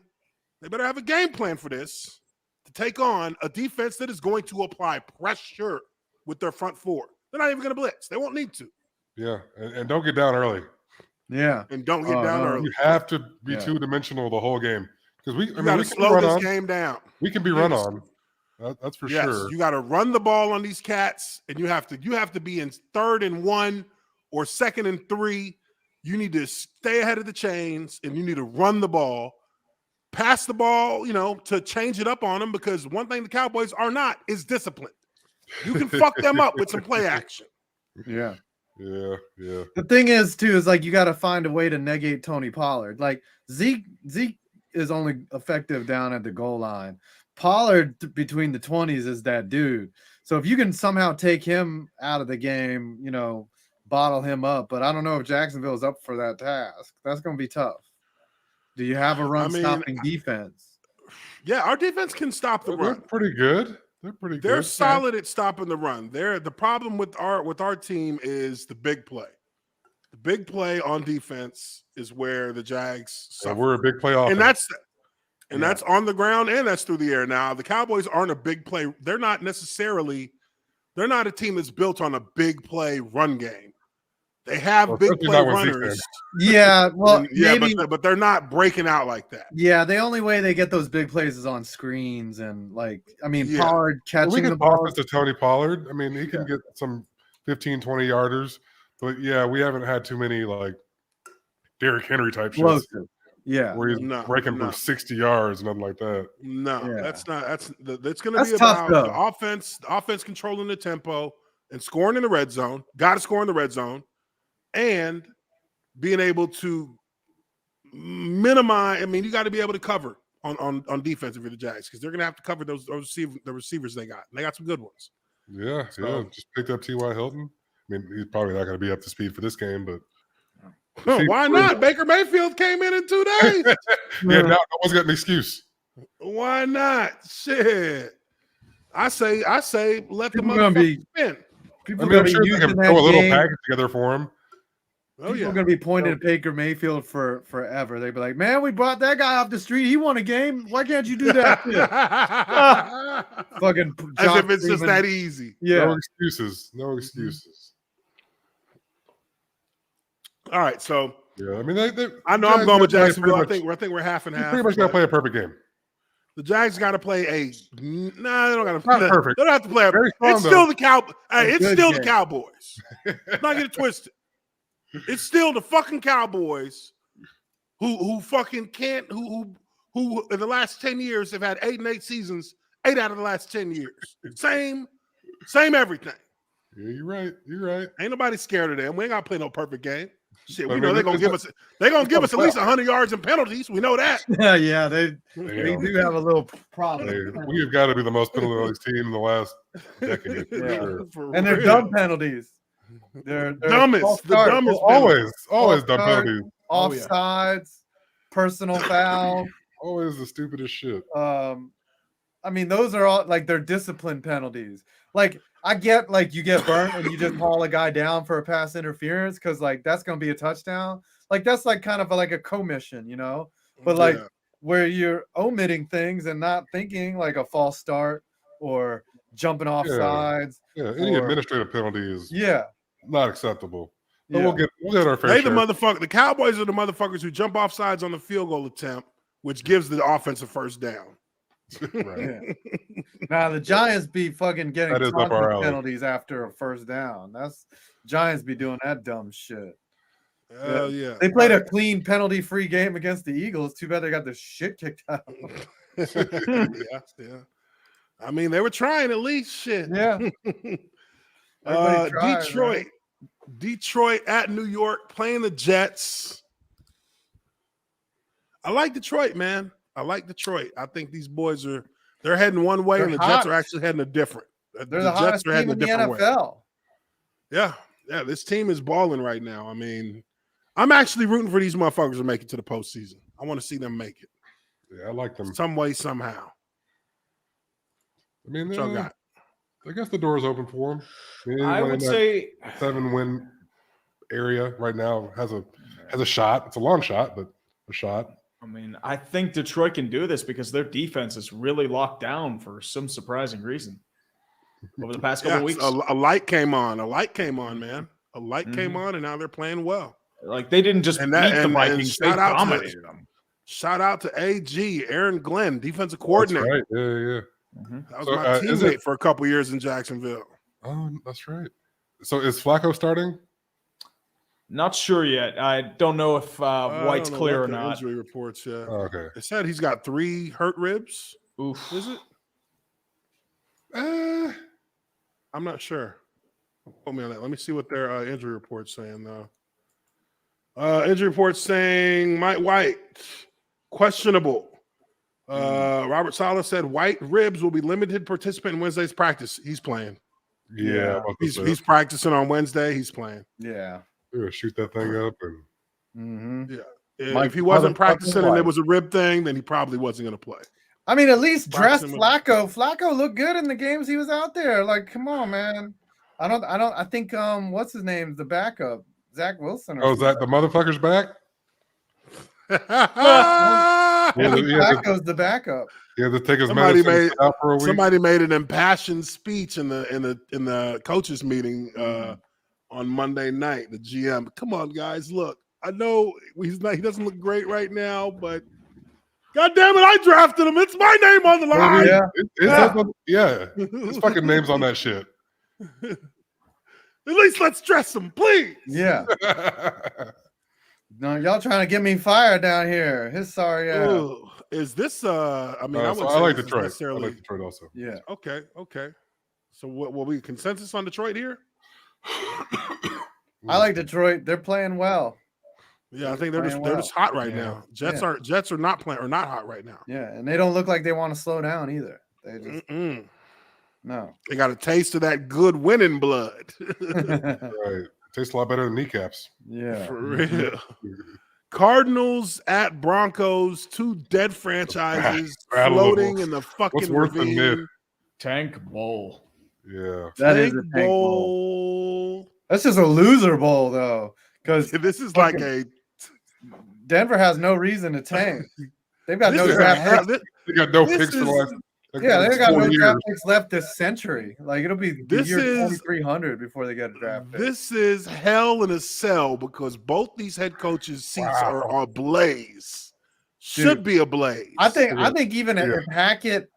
They better have a game plan for this to take on a defense that is going to apply pressure with their front four. They're not even going to blitz. They won't need to. Yeah, and don't get down early. Yeah, and don't get down early. You have to be two-dimensional the whole game because we got to slow this game down. We can be run on. That's for sure. You got to run the ball on these cats, and you have to be in 3rd and 1 or 2nd and 3. You need to stay ahead of the chains, and you need to run the ball, pass the ball, to change it up on them, because one thing the Cowboys are not is disciplined. You can fuck them up with some play action. Yeah. Yeah. The thing is, too, is you got to find a way to negate Tony Pollard. Like Zeke is only effective down at the goal line. Pollard between the 20s is that dude. So if you can somehow take him out of the game, bottle him up. But I don't know if Jacksonville is up for that task. That's going to be tough. Do you have a run-stopping defense? Yeah, our defense can stop the run. They're pretty good. They're solid at stopping the run. The problem with our team is the big play. The big play on defense is where the Jags suffer. We're a big play offense. And that's on the ground and that's through the air. Now, the Cowboys aren't a big play. They're not a team that's built on a big play run game. They have big play runners. Yeah, well, maybe, but they're not breaking out like that. Yeah, the only way they get those big plays is on screens and Pollard catching the ball. To Tony Pollard. I mean, he can get some 15, 20 yarders, but we haven't had too many Derrick Henry type shots. Yeah, where he's breaking for 60 yards, nothing like that. That's going to be about the offense controlling the tempo and scoring in the red zone. Got to score in the red zone. And being able to minimize, you got to be able to cover on defense if you're the Jags, because they're going to have to cover the receivers they got. And they got some good ones. Yeah. Just picked up T.Y. Hilton. He's probably not going to be up to speed for this game, but why not? Baker Mayfield came in 2 days. No one's got an excuse. Why not? Shit. I say, let the People gonna motherfucker spin. People I'm gonna be sure they using can that throw a little game. package together for him. Oh, People are gonna be pointing at Baker Mayfield for forever. They'd be like, "Man, we brought that guy off the street. He won a game. Why can't you do that?" Fucking as if it's just that easy. Yeah. No excuses. No excuses. All right, so Yeah, I mean, I know I'm going with Jacksonville. I think we're half and half. Pretty much got to play a perfect game. The Jags got to play a. No, they don't got to Not play. perfect. They don't have to play. It's still the Cowboys. It's still the Cowboys. Not get it twisted. It's still the fucking Cowboys who fucking can't who in the last 10 years have had 8 and 8 seasons. 8 out of the last 10 years. Same everything. Yeah, you're right. You're right. Ain't nobody scared of them. We ain't got to play no perfect game. Shit, we I know mean, they're gonna give us. They're gonna give us at least 100 yards and penalties. We know that. Yeah, they do have a little problem. Hey, we have got to be the most penalty team in the last decade. For sure. And they're dumb penalties. They're dumbest. The dumbest. Always dumb penalties. Offsides, personal foul. Always the stupidest shit. I mean, those are all like they're discipline penalties. Like I get like you get burnt and you just haul a guy down for a pass interference because like that's gonna be a touchdown. Like that's like kind of like a commission, you know. But like where you're omitting things and not thinking like a false start or jumping off sides. Yeah, any administrative penalty is not acceptable. But we'll get our fair share. The Cowboys are the motherfuckers who jump off sides on the field goal attempt, which gives the offense a first down. Right. Now the Giants be fucking getting penalties after a first down. That's Giants be doing that dumb shit. Hell yeah. They played a clean penalty-free game against the Eagles. Too bad they got the shit kicked out. Yeah. I mean, they were trying at least. Shit. Yeah. Detroit at New York playing the Jets. I like Detroit, man. I like Detroit. I think these boys they're heading one way, and the Jets are actually heading a different. They're the hottest team in the NFL. Yeah. This team is balling right now. I mean, I'm actually rooting for these motherfuckers to make it to the postseason. I want to see them make it. Yeah, I like them some way, somehow. I mean, got. I guess the door is open for them. I would say 7-win area right now has a shot. It's a long shot, but a shot. I mean, I think Detroit can do this because their defense is really locked down for some surprising reason over the past couple of weeks. A light came on, man. A light came on, and now they're playing well. Like they didn't just beat the Vikings; they dominated them. Shout out to AG, Aaron Glenn, defensive coordinator. That's right. Yeah. That was my teammate for a couple years in Jacksonville. Oh, that's right. So is Flacco starting? Not sure yet. I don't know if White's clear or not. Injury reports yet. Oh, okay. It said he's got 3 hurt ribs. Oof. Is it? I'm not sure. Put me on that. Let me see what their injury report's saying, though. Injury reports saying Mike White, questionable. Robert Saleh said White ribs will be limited participant in Wednesday's practice. He's playing. Yeah. He's practicing on Wednesday. He's playing. Yeah. We're gonna shoot that thing up and if he wasn't practicing and it was a rib thing, then he probably wasn't going to play. I mean, at least dress Flacco. Flacco looked good in the games he was out there. Like, come on, man. I think what's his name? The backup, Zach Wilson. Is that the motherfucker's back? Flacco's the backup. Yeah, to take his medicine out for a week. Somebody made an impassioned speech in the coaches meeting on Monday night. The GM, come on, guys, look. I know he doesn't look great right now, but God damn it, I drafted him. It's my name on the line. His fucking name's on that shit. At least let's dress him, please. Yeah. No, y'all trying to get me fired down here. His sorry ass. Ooh, is this I mean, I like Detroit. I like Detroit also. Yeah. Okay. So what will we consensus on Detroit here? I like Detroit. They're playing well. Yeah, I think they're just hot right now. Jets are not hot right now. Yeah, and they don't look like they want to slow down either. They just no. They got a taste of that good winning blood. Right. Tastes a lot better than kneecaps. Yeah. For real. Cardinals at Broncos, 2 dead franchises floating in the fucking What's worse than mid? Tank Bowl. Yeah. That is a tank bowl. That's just a loser bowl, though. Because this is like a Denver has no reason to tank. They've got no draft picks. They got no picks for the last. Yeah, they've got 4 no years. draft picks left this century. Like it'll be the year 2300 before they get a draft pick. This is hell in a cell because both these head coaches' seats are ablaze. Should be ablaze. I think even if Hackett,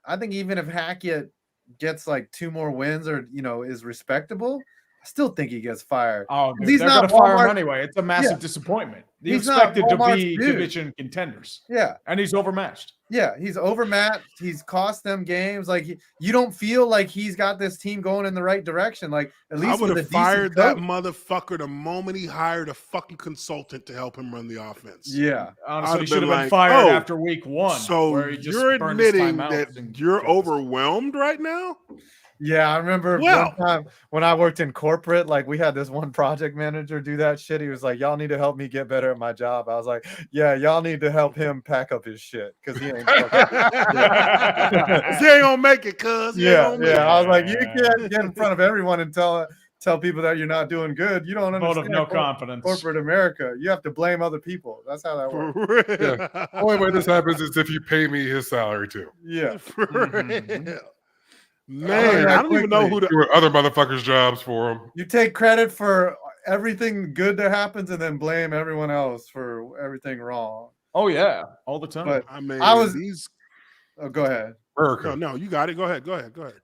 gets like 2 more wins or is respectable, I still think he gets fired. Oh, dude, they're going to fire him anyway. It's a massive disappointment. He's expected to be division contenders. Yeah. And he's overmatched. Yeah, he's overmatched. He's cost them games. Like you don't feel like he's got this team going in the right direction. Like at least I would have fired that motherfucker the moment he hired a fucking consultant to help him run the offense. Yeah, honestly, he should have been fired after week 1. So where he just you're admitting that you're overwhelmed right now? Yeah, I remember one time when I worked in corporate, like we had this one project manager do that shit. He was like, y'all need to help me get better at my job. I was like, yeah, y'all need to help him pack up his shit because he ain't he ain't gonna make it, cuz. Yeah. I was like, you can't get in front of everyone and tell people that you're not doing good. You don't understand. Vote of no confidence. Corporate America. You have to blame other people. That's how that works. The only way this happens is if you pay me his salary too. Yeah. Man, I don't even know who do other motherfuckers' jobs for him. You take credit for everything good that happens and then blame everyone else for everything wrong. Oh yeah, all the time. But I mean, oh, go ahead. No, you got it. Go ahead.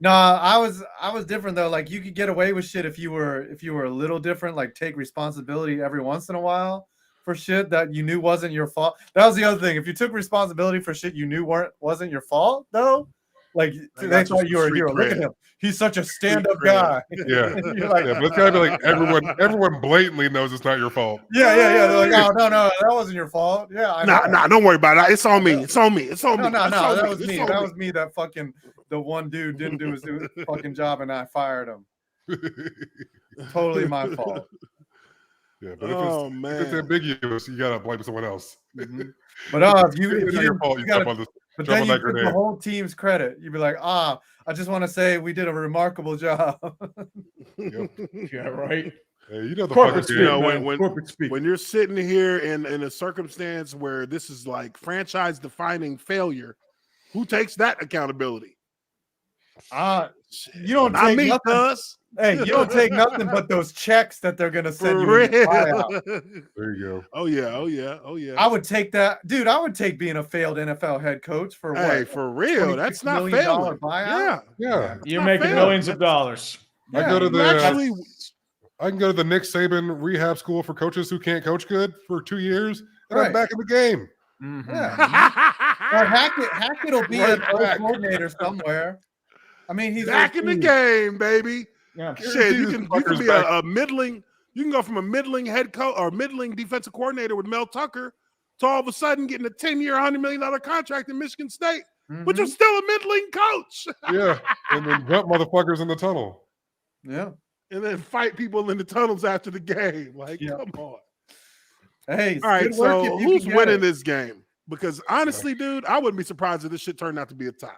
No, I was different though. Like you could get away with shit if you were a little different. Like take responsibility every once in a while for shit that you knew wasn't your fault. That was the other thing. If you took responsibility for shit you knew wasn't your fault though. Like they thought you were a hero. Look at him. He's such a stand-up guy. Yeah. But it's gotta be like everyone blatantly knows it's not your fault. Yeah. They're like, oh no, that wasn't your fault. Yeah. Nah, don't worry about it. It's on me. It's on me. No, that was me. That was me. That fucking the one dude didn't do his fucking job and I fired him. Totally my fault. Yeah, but if it's ambiguous, you gotta blame someone else. Mm-hmm. But if you your fault, you jump on this. But then you took the whole team's credit. You'd be like, I just want to say we did a remarkable job. Yeah, right. Hey, you know the corporate speak, when you're sitting here in a circumstance where this is like franchise-defining failure, who takes that accountability? You don't take nothing. Hey, you don't take nothing but those checks that they're gonna send you. There you go. Oh yeah. I would take that, dude. I would take being a failed NFL head coach for what? Hey, for real, that's not failing. Buyout? Yeah. You're making millions of dollars. I can go to the Nick Saban rehab school for coaches who can't coach good for 2 years, and I'm back in the game. Mm-hmm. Yeah. Well, Hackett will be an coordinator somewhere. I mean, he's back in the game, baby. Yeah, shit, you can be a middling. You can go from a middling head coach or middling defensive coordinator with Mel Tucker to all of a sudden getting a 10-year, $100 million contract in Michigan State, but you're still a middling coach. Yeah, and then jump motherfuckers in the tunnel. Yeah, and then fight people in the tunnels after the game. Like, come on. Hey, all right. So who's winning this game? Because honestly, dude, I wouldn't be surprised if this shit turned out to be a tie.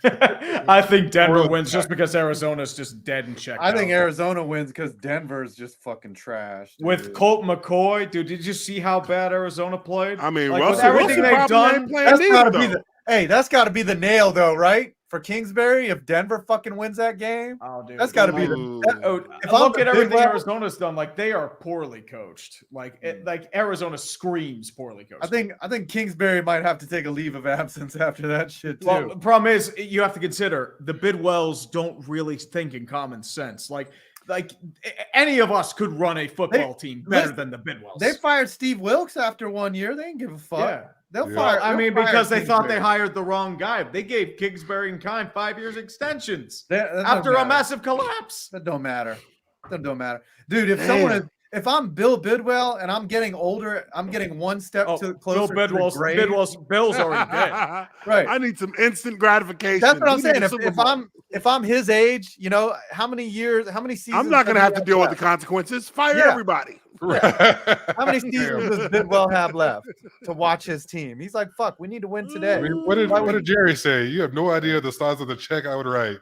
I think Denver wins just because Arizona's just dead and checked. I think Arizona wins because Denver's just fucking trash. Dude. With Colt McCoy, dude, did you see how bad Arizona played? I mean, like, Russell everything they've done, that's got to be the nail, though, right? For Kingsbury, if Denver fucking wins that game, dude, that's got to be look at everything Arizona's done. Like they are poorly coached. Like Arizona screams poorly coached. I think Kingsbury might have to take a leave of absence after that shit too. Well, the problem is you have to consider the Bidwells don't really think in common sense. Like any of us could run a football team better than the Bidwells. They fired Steve Wilkes after 1 year. They didn't give a fuck. Yeah. They'll fire. I mean, because they thought they hired the wrong guy. They gave Kingsbury and Kine 5 years extensions after a massive collapse. That don't matter. That don't matter, dude. If I'm Bill Bidwell and I'm getting older, I'm getting one step closer. Bill's already dead. Right. I need some instant gratification. That's what I'm saying. If I'm his age, how many seasons? I'm not gonna have to deal with the consequences. Fire everybody. Yeah. How many seasons does Bidwell have left to watch his team? He's like, fuck, we need to win today. I mean, what did Jerry say? You have no idea the size of the check I would write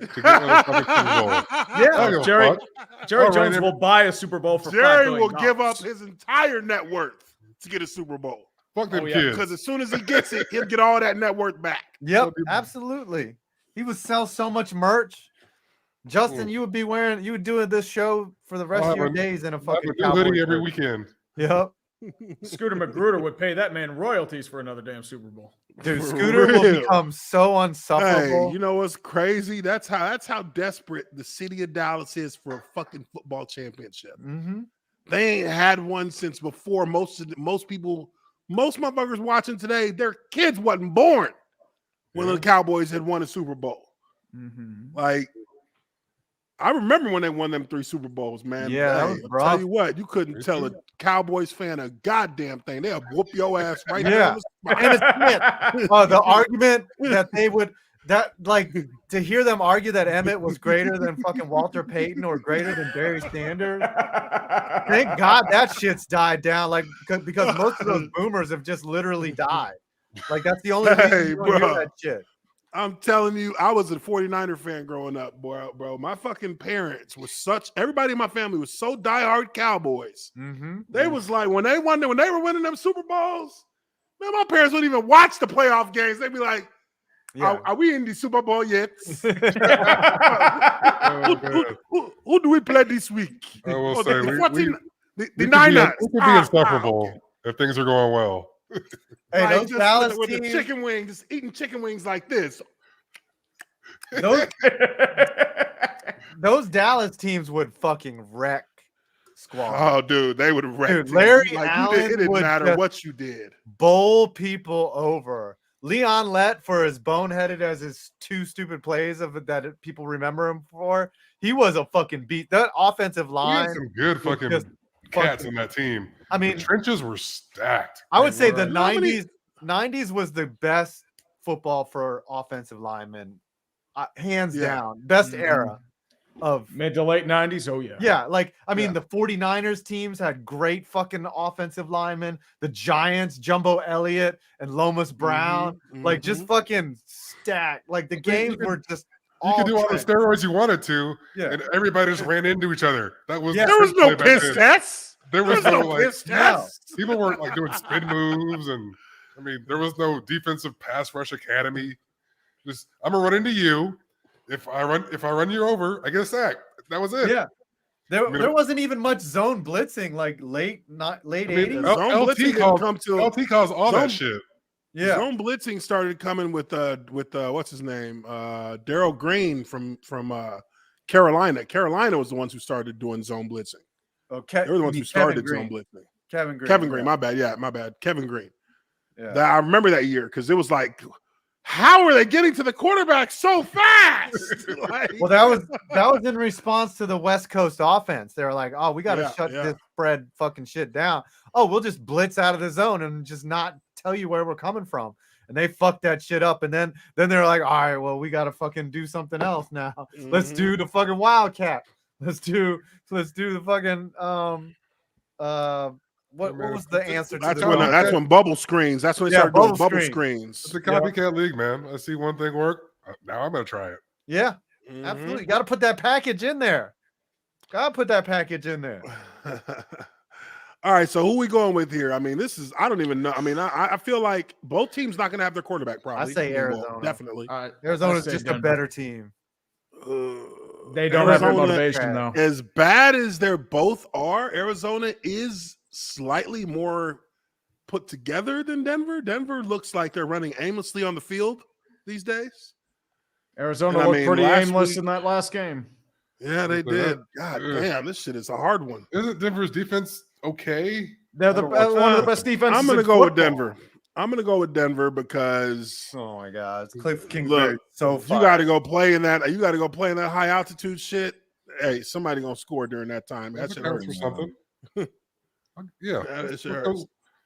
to get another fucking Super Bowl. Yeah, Jerry All right, Jones will buy a Super Bowl for Jerry $5 will billion. give up his entire net worth to get a Super Bowl. Fuck them kids. Because as soon as he gets it, he'll get all that net worth back. Yep, absolutely. He would sell so much merch. Justin, you would be doing this show for the rest of your days in a fucking hoodie every weekend. Yep. Scooter Magruder would pay that man royalties for another damn Super Bowl. Dude, Scooter will become so unsufferable. Hey, you know what's crazy? That's how desperate the city of Dallas is for a fucking football championship. Mm-hmm. They ain't had one since before most motherfuckers watching today, their kids wasn't born when the Cowboys had won a Super Bowl. Mm-hmm. Like, I remember when they won them 3 Super Bowls, man. Yeah, that was rough. I'll tell you what, you couldn't tell a Cowboys fan a goddamn thing. They'll whoop your ass right there. And the argument that they would to hear them argue that Emmett was greater than fucking Walter Payton or greater than Barry Sanders. Thank God that shit's died down. Like because most of those boomers have just literally died. Like that's the only reason you don't hear that shit. I'm telling you, I was a 49er fan growing up, bro. My fucking parents was everybody in my family was so diehard Cowboys. Mm-hmm. They was like, when they were winning them Super Bowls, man, my parents wouldn't even watch the playoff games. They'd be like, are we in the Super Bowl yet? Who do we play this week? I will say, the Niners. We could be insufferable if things are going well. Hey, like those Dallas with teams, the chicken wings, just eating chicken wings like this. Those Dallas teams would fucking wreck squad. Oh, dude, they would have wrecked. Dude, Larry Allen it didn't matter what you did. Bowl people over. Leon Lett for as boneheaded as his 2 stupid plays that people remember him for. He was a fucking beat. That offensive line. We had some good fucking cats in that team. I mean, the trenches were stacked. I would say the 90s was the best football for offensive linemen, hands down. Best era of mid to late 90s. Oh, yeah. Yeah. Like, I mean, the 49ers teams had great fucking offensive linemen. The Giants, Jumbo Elliott and Lomas Brown, like just fucking stacked. Like the games were just. You could do all the steroids you wanted to, and everybody just ran into each other. That was there was no piss test. There was no piss test. People weren't like doing spin moves, and I mean, there was no defensive pass rush academy. Just I'm gonna run into you. If I run you over, I get a sack. That was it. Yeah. There wasn't even much zone blitzing like late 80s. Zone blitzing LT calls all that shit. Yeah. Zone blitzing started coming with what's his name? Darryl Green from Carolina. Carolina was the ones who started doing zone blitzing. Okay. They were the ones who started zone blitzing. Kevin Green. My bad. Kevin Green. Yeah. I remember that year because it was like, how are they getting to the quarterback so fast? Well, that was in response to the West Coast offense. They were like, "Oh, we got to shut this spread fucking shit down. Oh, we'll just blitz out of the zone and just not tell you where we're coming from." And they fucked that shit up. And then they're like, "All right, well, we got to fucking do something else now. Let's do the fucking Wildcat. Let's do the fucking What was the answer to that's when bubble screens. That's when they started doing bubble screens. It's a copycat league, man. I see one thing work. Now I'm gonna try it. Yeah, absolutely. You got to put that package in there. All right, so who we going with here? I mean, I don't even know. I mean, I feel like both teams not going to have their quarterback probably. I say Arizona. Definitely. Arizona's just a better team. They don't have the motivation, though. As bad as they both are, Arizona is slightly more put together than Denver. Denver looks like they're running aimlessly on the field these days. Arizona looked pretty aimless in that last game. Yeah, they did. God damn, this shit is a hard one. Isn't Denver's defense okay? They're one of the best defenses. I'm going to go with Denver. I'm going to go with Denver because oh my God, Cliff Kingsbury. So you got to go play in that. You got to go play in that high altitude shit. Hey, somebody gonna score during that time. That should hurt for something. Yeah,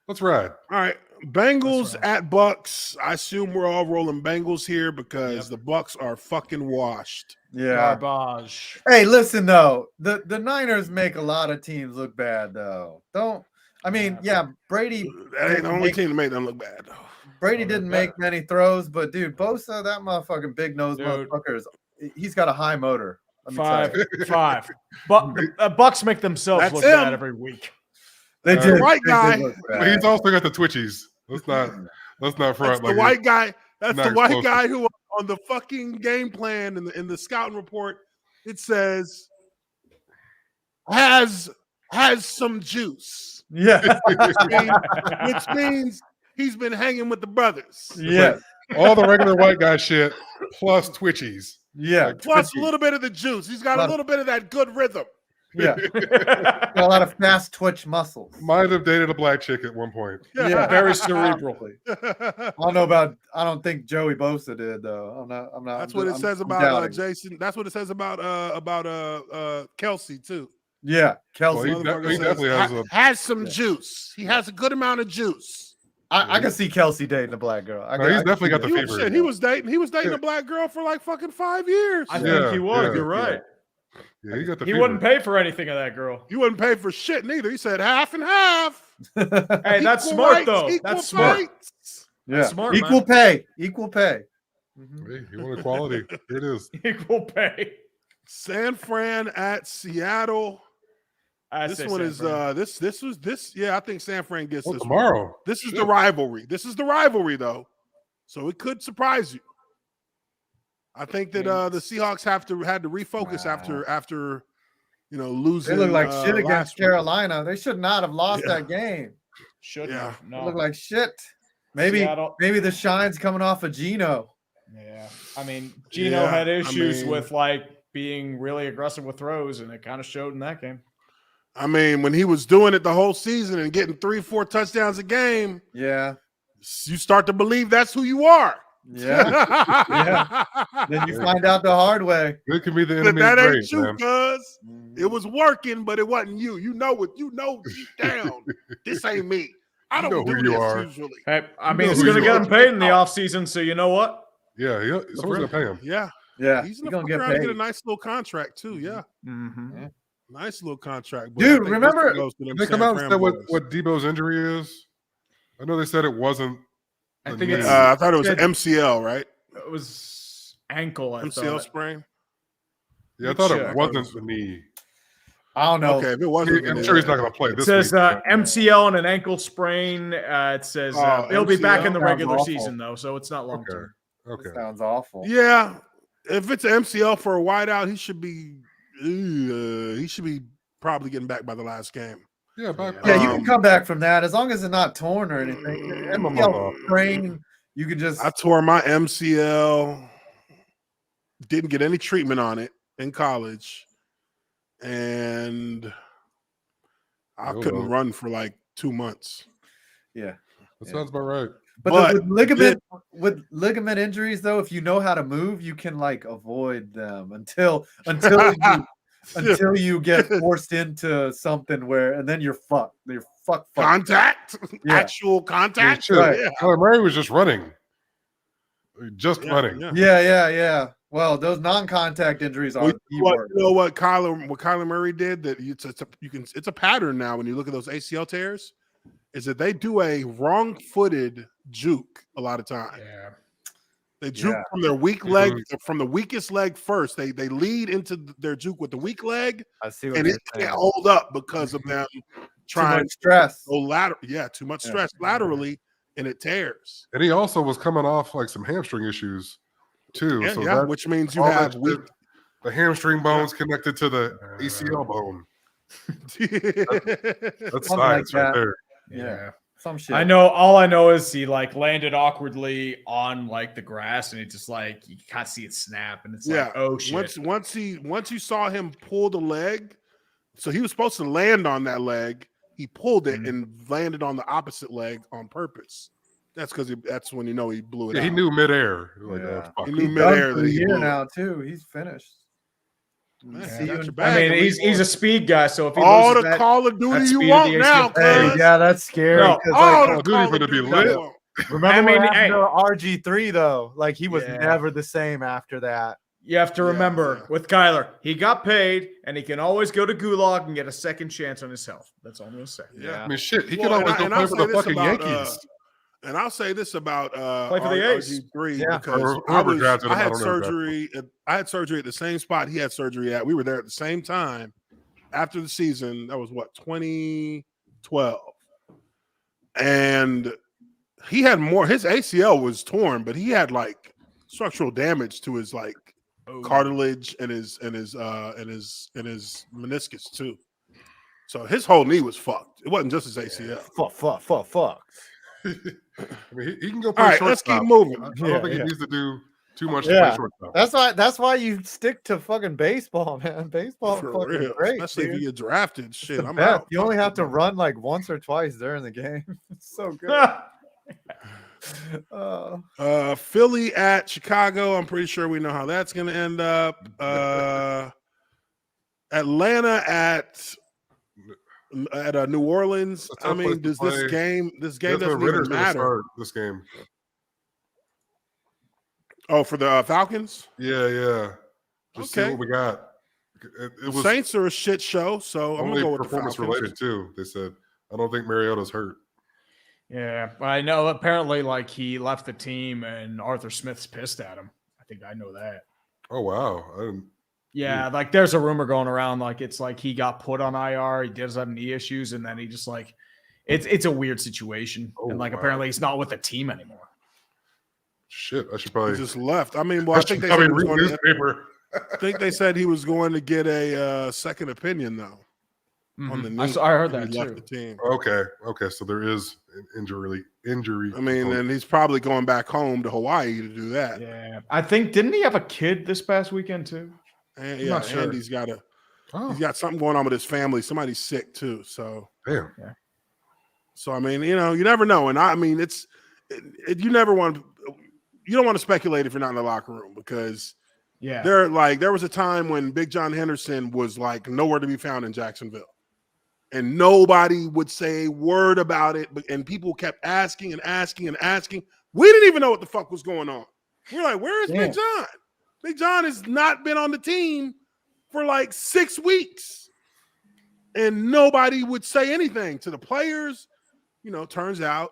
let's ride. All right, Bengals at Bucks. I assume we're all rolling Bengals here because the Bucks are fucking washed. Yeah, garbage. Hey, listen though, the Niners make a lot of teams look bad though. Brady. That ain't the only team to make them look bad though. Brady didn't make many throws, but dude, Bosa, that motherfucking big nose motherfucker is he's got a high motor. Let me tell you. 5. But the Bucks make themselves That's look him. bad every week. They That's did. the white they guy. did look But bad. he's also got the twitchies. Let's not front. That's the like white guy. That's not the white explosive. guy who on the fucking game plan in the scouting report it says has some juice, Yeah. which means he's been hanging with the brothers. Yeah. all the regular white guy shit plus twitchies. Yeah. Like, Plus twitchy. a little bit of the juice. He's got a little bit of that good rhythm. Yeah. Got a lot of fast twitch muscles. Might have dated a black chick at one point. Yeah. Very cerebral. I don't think Joey Bosa did though. I'm not. That's what it says about Jason. That's what it says about Kelsey too. Yeah, Kelsey. Well, he definitely has some juice. He has a good amount of juice. I can see Kelsey dating a black girl. He's definitely got the fever. Shit, he was dating a black girl for like fucking 5 years. I think he was. You're right. Yeah, he got the He fever. wouldn't pay for anything of that girl. You wouldn't pay for shit neither. He said half and half. Hey, that's Equal smart rights, though. equal That's smart. fights. Yeah, smart, equal man. pay. Equal pay. Hey, you want equality? Here it is. Equal pay. San Fran at Seattle. This one is this. Yeah, I think San Fran gets this tomorrow. One. This is the rivalry. This is the rivalry though, so it could surprise you. I think that the Seahawks had to refocus after losing. They look like shit against Carolina. They should not have lost that game. Should have. No. They look like shit. Maybe the shine's coming off of Geno. Yeah, I mean Geno had issues with like being really aggressive with throws, and it kind of showed in that game. I mean, when he was doing it the whole season and getting 3-4 touchdowns a game, yeah, you start to believe that's who you are. Yeah, yeah. Then you find out the hard way. It could be the enemy. That ain't ain't you, cuz it was working, but it wasn't you. You know deep down. This ain't me. I don't do this usually. Hey, I mean, it's going to get him paid in the offseason, so you know what? Yeah, someone's going to pay him. Yeah. He's going to get a nice little contract too. Yeah. Mm-hmm. Nice little contract. Dude, remember they come out and said what Debo's injury is? I know they said it wasn't. I think I thought it was an MCL, right? It was ankle. MCL sprain. Yeah, I thought it wasn't the knee. I don't know. Okay, if it wasn't, I'm sure he's not going to play. It says MCL and an ankle sprain. It says he'll be back in the regular season though, so it's not long term. Okay, that sounds awful. Yeah, if it's an MCL for a wideout, he should be probably getting back by the last game. Yeah, you can come back from that as long as it's not torn or anything. MCL sprain, you can just. I tore my MCL. Didn't get any treatment on it in college, and I couldn't run for like 2 months. Yeah, that sounds about right. But with ligament injuries, though, if you know how to move, you can like avoid them until you get forced into something and then you're fucked. You're fucked. Contact, actual contact. Kyler Murray was just running, running. Yeah. Well, those non-contact injuries are. You know what Kyler Murray did? That it's a pattern now when you look at those ACL tears. Is that they do a wrong-footed juke a lot of times. Yeah. They juke from their weak leg, from the weakest leg first. They lead into their juke with the weak leg, and it can't hold up because of them trying to stress. Go lateral. Yeah, too much stress laterally, and it tears. And he also was coming off like some hamstring issues too. Yeah, which means you have the hamstring bones connected to the ACL bone. That's science right there. Yeah. Some shit. All I know is he like landed awkwardly on like the grass and it just like you can't see it snap and it's like, oh shit. Once you saw him pull the leg, so he was supposed to land on that leg. He pulled it and landed on the opposite leg on purpose. That's because that's when he blew it out. He knew midair. He knew midair that he blew now too. He's finished. He's a speed guy, so if he all the Call of Duty you want now, yeah, that's scary. All the Call of Duty be lit. Remember what happened to RG3 though? Like he was never the same after that. You have to remember with Kyler, he got paid, and he can always go to Gulag and get a second chance on his health. That's all I'm gonna say. Yeah, I mean, shit, he could always go play for the fucking Yankees. And I'll say this about Play for the A's. RG3 Yeah. because I had surgery. I had surgery at the same spot he had surgery at. We were there at the same time after the season. That was what, 2012, and he had more. His ACL was torn, but he had like structural damage to his like cartilage and his meniscus too. So his whole knee was fucked. It wasn't just his ACL. Fuck. I mean, he can go play All right, shortstop. let's keep moving. I don't think he needs to do too much to play shortstop. That's why you stick to fucking baseball, man. Baseball For fucking real, great, especially dude. if you get drafted. Shit, I'm best. out. You only have to run like once or twice during the game. It's so good. Philly at Chicago. I'm pretty sure we know how that's going to end up. Atlanta at New Orleans. I mean, does this game doesn't even matter? This game. Oh, for the Falcons? Yeah. Just see what we got. It was Saints are a shit show, so I'm gonna go with the Falcons. Performance related too. They said, I don't think Mariota's hurt. Yeah, I know. Apparently, like he left the team, and Arthur Smith's pissed at him. I think I know that. Oh wow! I didn't. Yeah, like there's a rumor going around, like it's like he got put on IR. He does have knee issues, and then he just like it's a weird situation, and like apparently he's not with the team anymore. Shit, I should probably just left. I mean, well, I think they said read newspaper. I think they said he was going to get a second opinion though. On the knee. I heard that he left too. The team. Okay, so there is an injury. I mean, and he's probably going back home to Hawaii to do that. Yeah, I think didn't he have a kid this past weekend too? And yeah, Andy's got he's got something going on with his family. Somebody's sick too. So damn. Yeah. So I mean, you never know, and I mean, you don't want to speculate if you're not in the locker room because there was a time when Big John Henderson was like nowhere to be found in Jacksonville. And nobody would say a word about it. And people kept asking and asking and asking. We didn't even know what the fuck was going on. We're like, where is Big John? Big John has not been on the team for like 6 weeks. And nobody would say anything to the players. Turns out,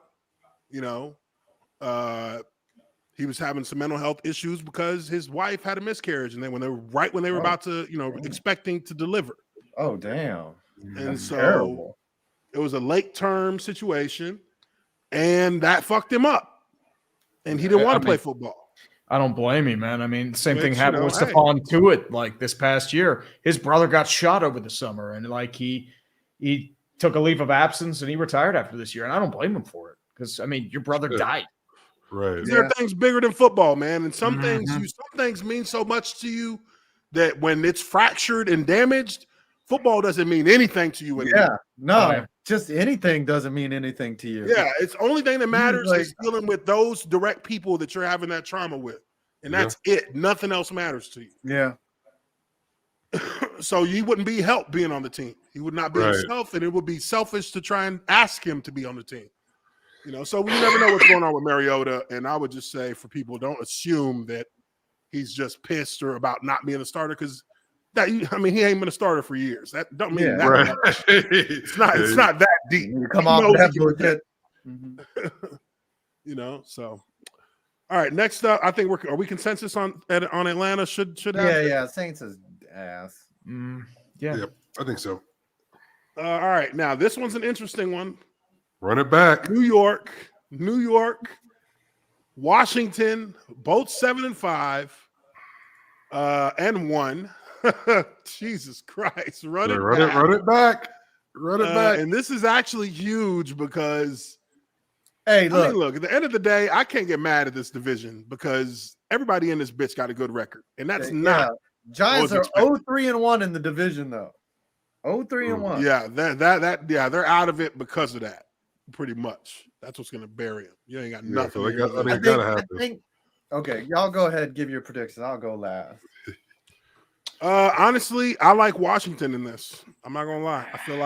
he was having some mental health issues because his wife had a miscarriage. And then when they were about to, expecting to deliver. Oh, damn. And That's so terrible. It was a late term situation, and that fucked him up. And he didn't want to play football. I don't blame him, man. I mean, same thing happened with Stephon Tuitt like this past year. His brother got shot over the summer, and like he took a leave of absence and he retired after this year. And I don't blame him for it because I mean, your brother died. Right. There are things bigger than football, man. And some things mean so much to you that when it's fractured and damaged, football doesn't mean anything to you anymore. Yeah, no, just anything doesn't mean anything to you. Yeah, it's the only thing that matters is dealing with those direct people that you're having that trauma with. And that's it. Nothing else matters to you. Yeah. So you wouldn't be helped being on the team. He would not be himself, and it would be selfish to try and ask him to be on the team. So we never know what's going on with Mariota. And I would just say for people, don't assume that he's just pissed or about not being a starter because he ain't been a starter for years. That don't mean that much. It's not that deep. Come on, So all right, next up, I think are we consensus on Atlanta should have yeah, Saints is ass. Yeah, I think so. All right, now this one's an interesting one. Run it back. New York, Washington, both 7-5 and 1. Jesus Christ, run it back. And this is actually huge because look, at the end of the day, I can't get mad at this division because everybody in this bitch got a good record. And that's not Giants are 0-3-1 in the division though. 0-3-1. Yeah, they're out of it because of that. Pretty much. That's what's gonna bury them. You ain't got nothing. Okay, y'all go ahead, give your predictions. I'll go last. Honestly, I like Washington in this. I'm not gonna lie. I feel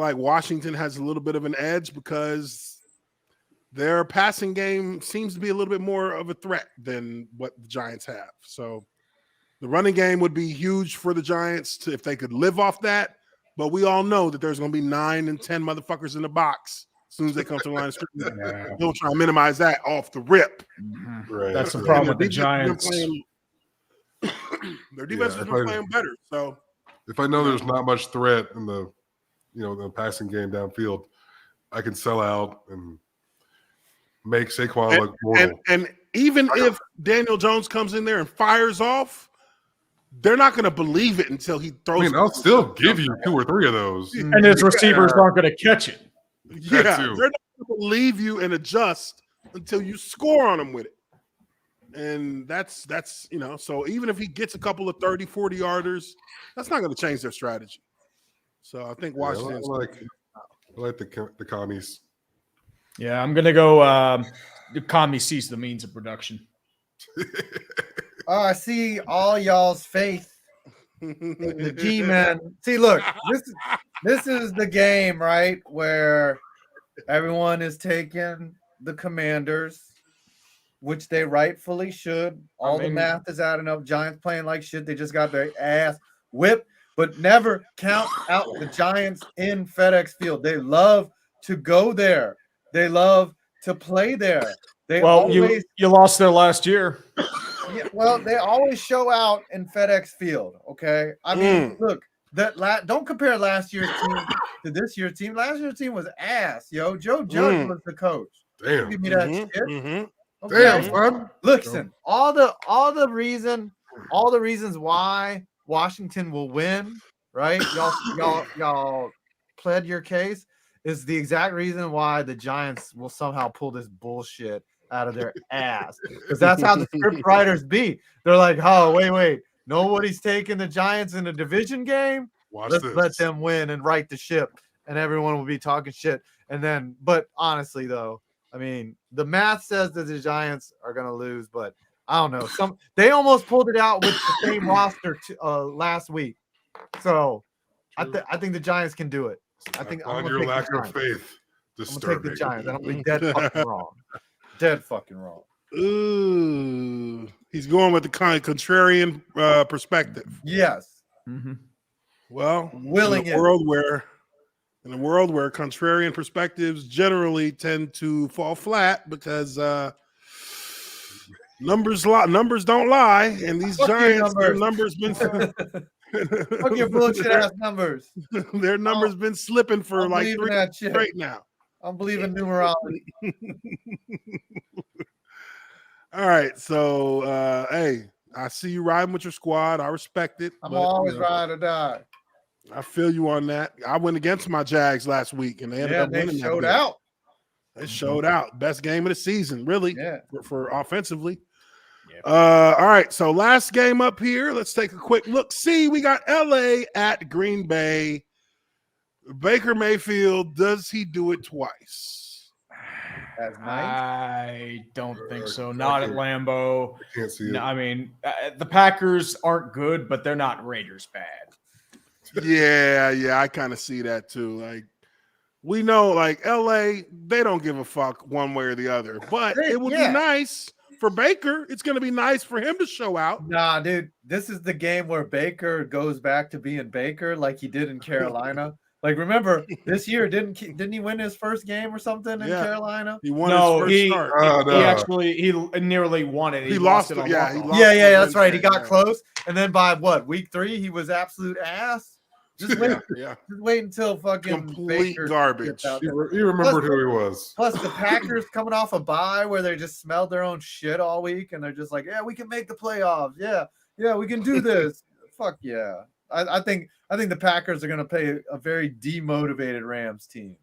like Washington has a little bit of an edge because their passing game seems to be a little bit more of a threat than what the Giants have. So the running game would be huge for the Giants if they could live off that. But we all know that there's going to be 9 and 10 motherfuckers in the box As soon as they come to the line of scrimmage, they'll try to minimize that off the rip. Right. That's the problem with the Giants. Their defense has been playing better. So if I know there's not much threat in the passing game downfield, I can sell out and make Saquon look mortal. And even if Daniel Jones comes in there and fires off, they're not going to believe it until he throws. I mean, I'll still give you 2 or 3 of those. And his receivers aren't going to catch it. Yeah, they're not going to believe you and adjust until you score on them with it. And that's so even if he gets a couple of 30, 40 yarders, that's not going to change their strategy. So I think Washington. I like the commies. Yeah, I'm going to go the commie sees the means of production. Oh, I see all y'all's faith in the G-Man. See, look, this is the game, right, where everyone is taking the Commanders, which they rightfully should. The math is adding up. Giants playing like shit. They just got their ass whipped, but never count out the Giants in FedEx Field. They love to go there. They love to play there. You lost there last year. Yeah, well, they always show out in FedEx Field. Okay, I mean, look, don't compare last year's team to this year's team. Last year's team was ass, yo. Joe Judge was the coach. Damn, give me that shit. Okay. Damn, son. Listen, all the reasons why Washington will win, right? Y'all pled your case is the exact reason why the Giants will somehow pull this bullshit out of their ass, because that's how the script writers be. They're like, oh, wait, nobody's taking the Giants in a division game. Let's let them win and right the ship, and everyone will be talking shit. And then, but honestly, though, I mean, the math says that the Giants are going to lose, but I don't know. They almost pulled it out with the same roster last week. So I think the Giants can do it. I think on your lack of faith, I'm going to take the Giants. I don't be dead fucking wrong. Dead fucking wrong. Ooh, he's going with the kind of contrarian perspective. Yes. Mm-hmm. Well, in a world where contrarian perspectives generally tend to fall flat because numbers don't lie, and these Giants, their numbers been fuck your bullshit ass numbers. Their numbers been slipping for like 3 weeks straight now. I'm believing numerology. All right, so hey, I see you riding with your squad. I respect it. I'm always ride or die. I feel you on that. I went against my Jags last week, and they ended up winning. They showed out. They showed out. Best game of the season, really, for offensively. Yeah. All right, so last game up here. Let's take a quick look. See, we got LA at Green Bay. Baker Mayfield, does he do it twice? I don't think so. Not at Lambeau. I can't see it. No, I mean, the Packers aren't good, but they're not Raiders bad. Yeah, I kind of see that too. Like, we know, like, LA, they don't give a fuck one way or the other. But it would be nice for Baker. It's going to be nice for him to show out. Nah, dude, this is the game where Baker goes back to being Baker like he did in Carolina. Like, remember this year, didn't he win his first game or something in Carolina? He won his first start. He nearly won it. He lost it. Yeah, that's right. He got close, and then by week 3, he was absolute ass. Just wait, just wait until fucking complete Baker garbage. You remembered who he was. Plus, the Packers coming off a bye where they just smelled their own shit all week, and they're just like, "Yeah, we can make the playoffs. Yeah, we can do this. Fuck yeah." I think the Packers are going to play a very demotivated Rams team.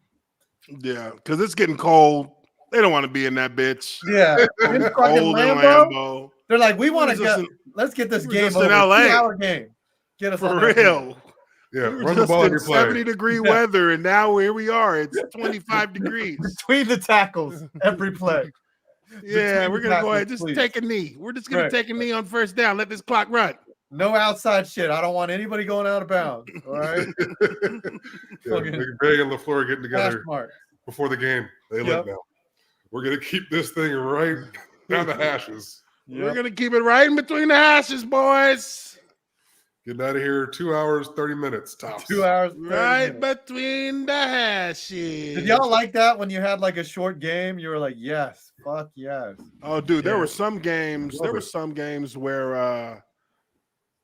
Yeah, because it's getting cold. They don't want to be in that bitch. Yeah, it's cold in Lambeau. They're like, let's get this game over. LA. 2-hour game. Get us for real. Yeah, run the ball in 70-degree weather, and now here we are. It's 25 degrees between the tackles every play. Yeah, we're gonna go ahead. Just take a knee. We're just gonna take a knee on first down. Let this clock run. No outside shit. I don't want anybody going out of bounds. All right. Bay and LaFleur getting together before the game. They look now. We're gonna keep this thing right down the hashes. We're gonna keep it right in between the hashes, boys. Getting out of here 2 hours, 30 minutes tops. 2 hours. 30 Right minutes. between the hashes. Did y'all like that when you had like a short game? You were like, yes, fuck yes. Oh, dude, there Yeah. were some games. Love There were it. some games where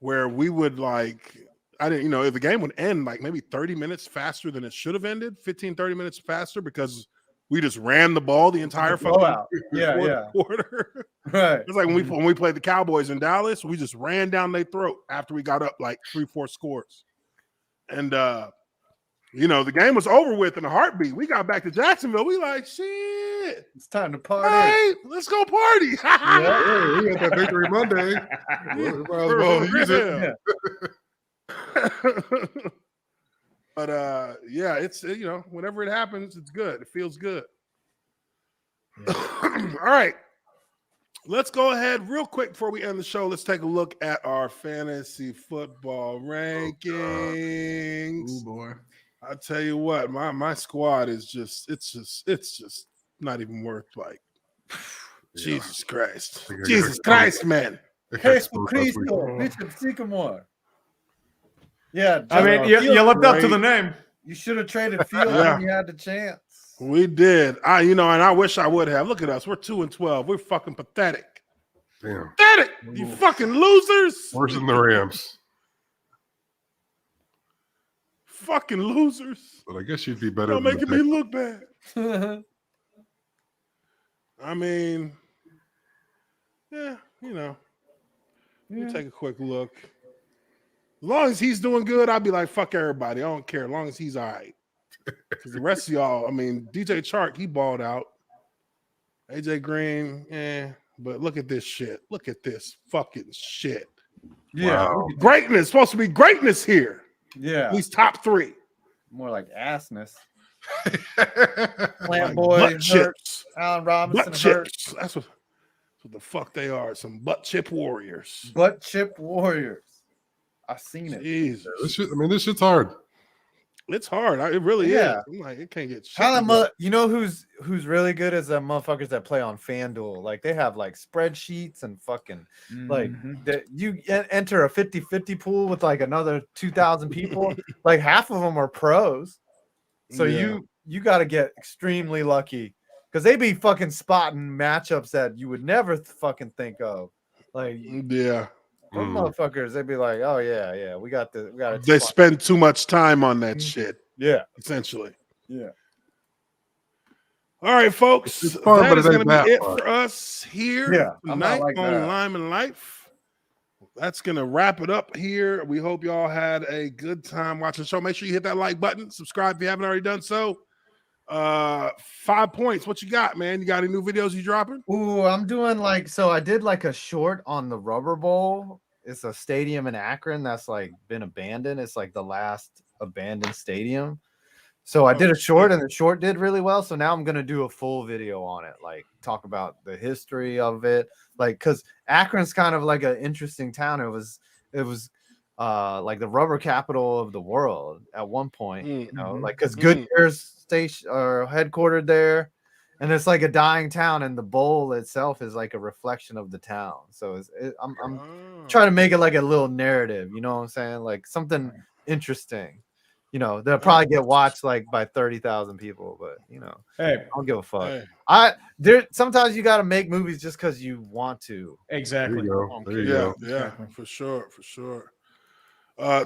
we would like. I didn't, if the game would end like maybe 30 minutes faster than it should have ended, 15, 30 minutes faster because we just ran the ball the entire fucking Blowout. Yeah, fourth yeah. quarter. Right. It's like when we played the Cowboys in Dallas, we just ran down their throat after we got up like 3-4 scores. And the game was over with in a heartbeat. We got back to Jacksonville. We like, shit. It's time to party. Hey, let's go party. Yeah, hey, we got that victory Monday. We might as well use it. But yeah, it's whenever it happens, it's good. It feels good. Yeah. All right. Let's go ahead real quick before we end the show. Let's take a look at our fantasy football rankings. Oh boy. I tell you what, my squad is just not even worth like Jesus Christ. Jesus Christ, man. Jesus Cristo, Bishop Sycamore. Yeah, I mean, you lived up to the name. You should have traded Fields when you had the chance. We did. And I wish I would have. Look at us. We're 2-12. We're fucking pathetic. Damn. Pathetic. You fucking losers. Worse than the Rams. Fucking losers. But I guess you'd be better. You're making me look bad. I mean, yeah, Let me take a quick look. As long as he's doing good, I'll be like, fuck everybody. I don't care. As long as he's all right. Because the rest of y'all, I mean, DJ Chark, he balled out. AJ Green, but look at this shit. Look at this fucking shit. Yeah. Wow. Greatness. Supposed to be greatness here. Yeah. He's top 3. More like assness. Plant Boy, butt chips. Allen Robinson, Butt chips. That's what the fuck they are. Some butt chip warriors. Butt chip warriors. I seen it. Jesus. This shit's hard. It's hard. It really Yeah. is. I'm like, it can't get shit. You know who's really good is the motherfuckers that play on FanDuel. Like they have like spreadsheets and fucking like that you enter a 50-50 pool with like another 2,000 people. Like half of them are pros. So you got to get extremely lucky because they be fucking spotting matchups that you would never fucking think of. Like those motherfuckers, they'd be like, "Oh yeah, we got it." They spend too much time on that shit. Yeah, essentially. Yeah. All right, folks. It's fun, that but is it going ain't to that be it fun. for us here tonight on Lineman Life. That's going to wrap it up here. We hope y'all had a good time watching the show. Make sure you hit that like button. Subscribe if you haven't already done so. 5 points. What you got, man? You got any new videos you dropping? Ooh, I'm doing I did like a short on the Rubber Bowl. It's a stadium in Akron that's like been abandoned. It's like the last abandoned stadium. So I did a short and the short did really well. So now I'm going to do a full video on it. Like talk about the history of it. Like, cause Akron's kind of like an interesting town. It was like the rubber capital of the world at one point, like cause Goodyear's station or headquartered there. And it's like a dying town, and the bowl itself is like a reflection of the town. So I'm trying to make it like a little narrative, you know what I'm saying? Like something interesting. They'll probably get watched like by 30,000 people, but hey, I don't give a fuck. Hey. Sometimes you got to make movies just because you want to. Exactly. There you go. Yeah, for sure.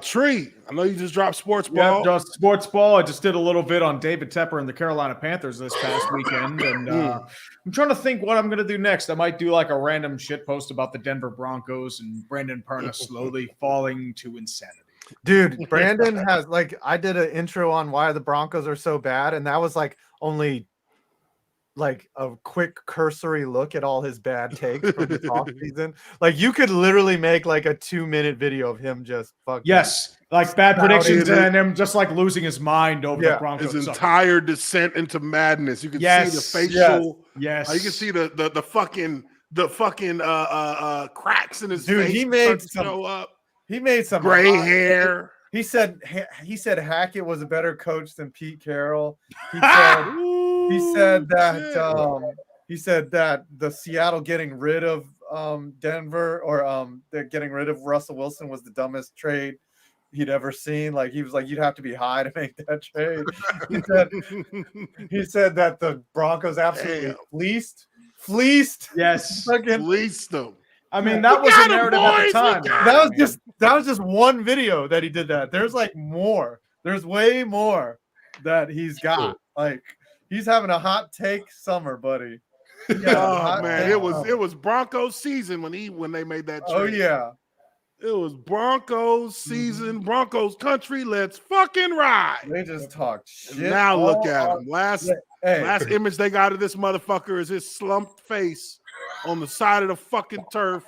Tree, I know you just dropped Sports Ball. Yeah, just Sports Ball. I just did a little bit on David Tepper and the Carolina Panthers this past weekend, and I'm trying to think what I'm going to do next. I might do like a random shit post about the Denver Broncos and Brandon Perna slowly falling to insanity. Dude, Brandon has I did an intro on why the Broncos are so bad, and that was like only like a quick cursory look at all his bad takes from the off season. Like you could literally make like a 2-minute video of him just fucking like bad predictions and him just like losing his mind over the Broncos. His entire descent into madness. You can see the facial. Yes. You can see the fucking cracks in his face. He made some gray hair. He said Hackett was a better coach than Pete Carroll. He said that the Seattle getting rid of Denver or they're getting rid of Russell Wilson was the dumbest trade he'd ever seen. Like he was like, you'd have to be high to make that trade. He said that the Broncos absolutely fleeced. Yes, fleeced them. I mean, that was a narrative at the time. That was just one video that he did that. There's like more. There's way more that he's got. Like he's having a hot take summer, buddy. Oh man, it was Broncos season when they made that trade. Oh yeah. It was Broncos season, Broncos country. Let's fucking ride. They just talked shit. And now look at him. Last image they got of this motherfucker is his slumped face on the side of the fucking turf,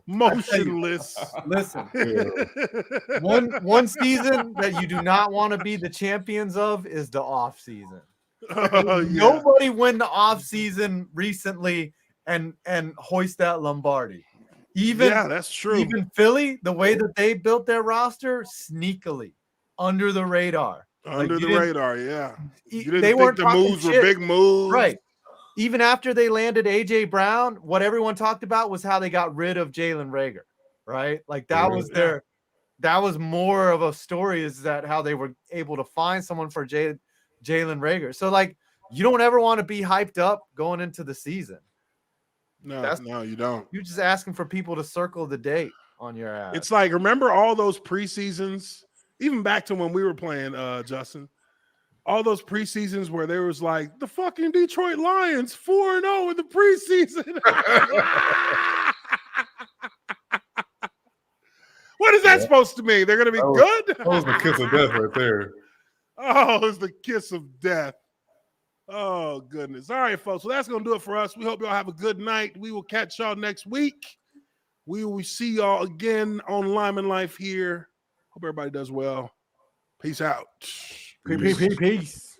motionless. Listen, one season that you do not want to be the champions of is the off season. Nobody win the off season recently and hoist that Lombardi. That's true. Even Philly, the way that they built their roster, sneakily under the radar. Under the radar, yeah. You didn't they think the moves were big moves. Right. Even after they landed A.J. Brown, what everyone talked about was how they got rid of Jalen Reagor, right? Like that was that was more of a story, is that how they were able to find someone for Jalen Reagor. So like you don't ever want to be hyped up going into the season. No, you don't. You're just asking for people to circle the date on your ass. It's like, remember all those preseasons, even back to when we were playing, Justin, all those preseasons where there was like the fucking Detroit Lions 4-0 in the preseason. What is that supposed to mean? They're going to be good? That was the kiss of death right there. Oh, it was the kiss of death. Oh, goodness. All right, folks. Well, that's going to do it for us. We hope y'all have a good night. We will catch y'all next week. We will see y'all again on Lineman Life here. Hope everybody does well. Peace out. Peace.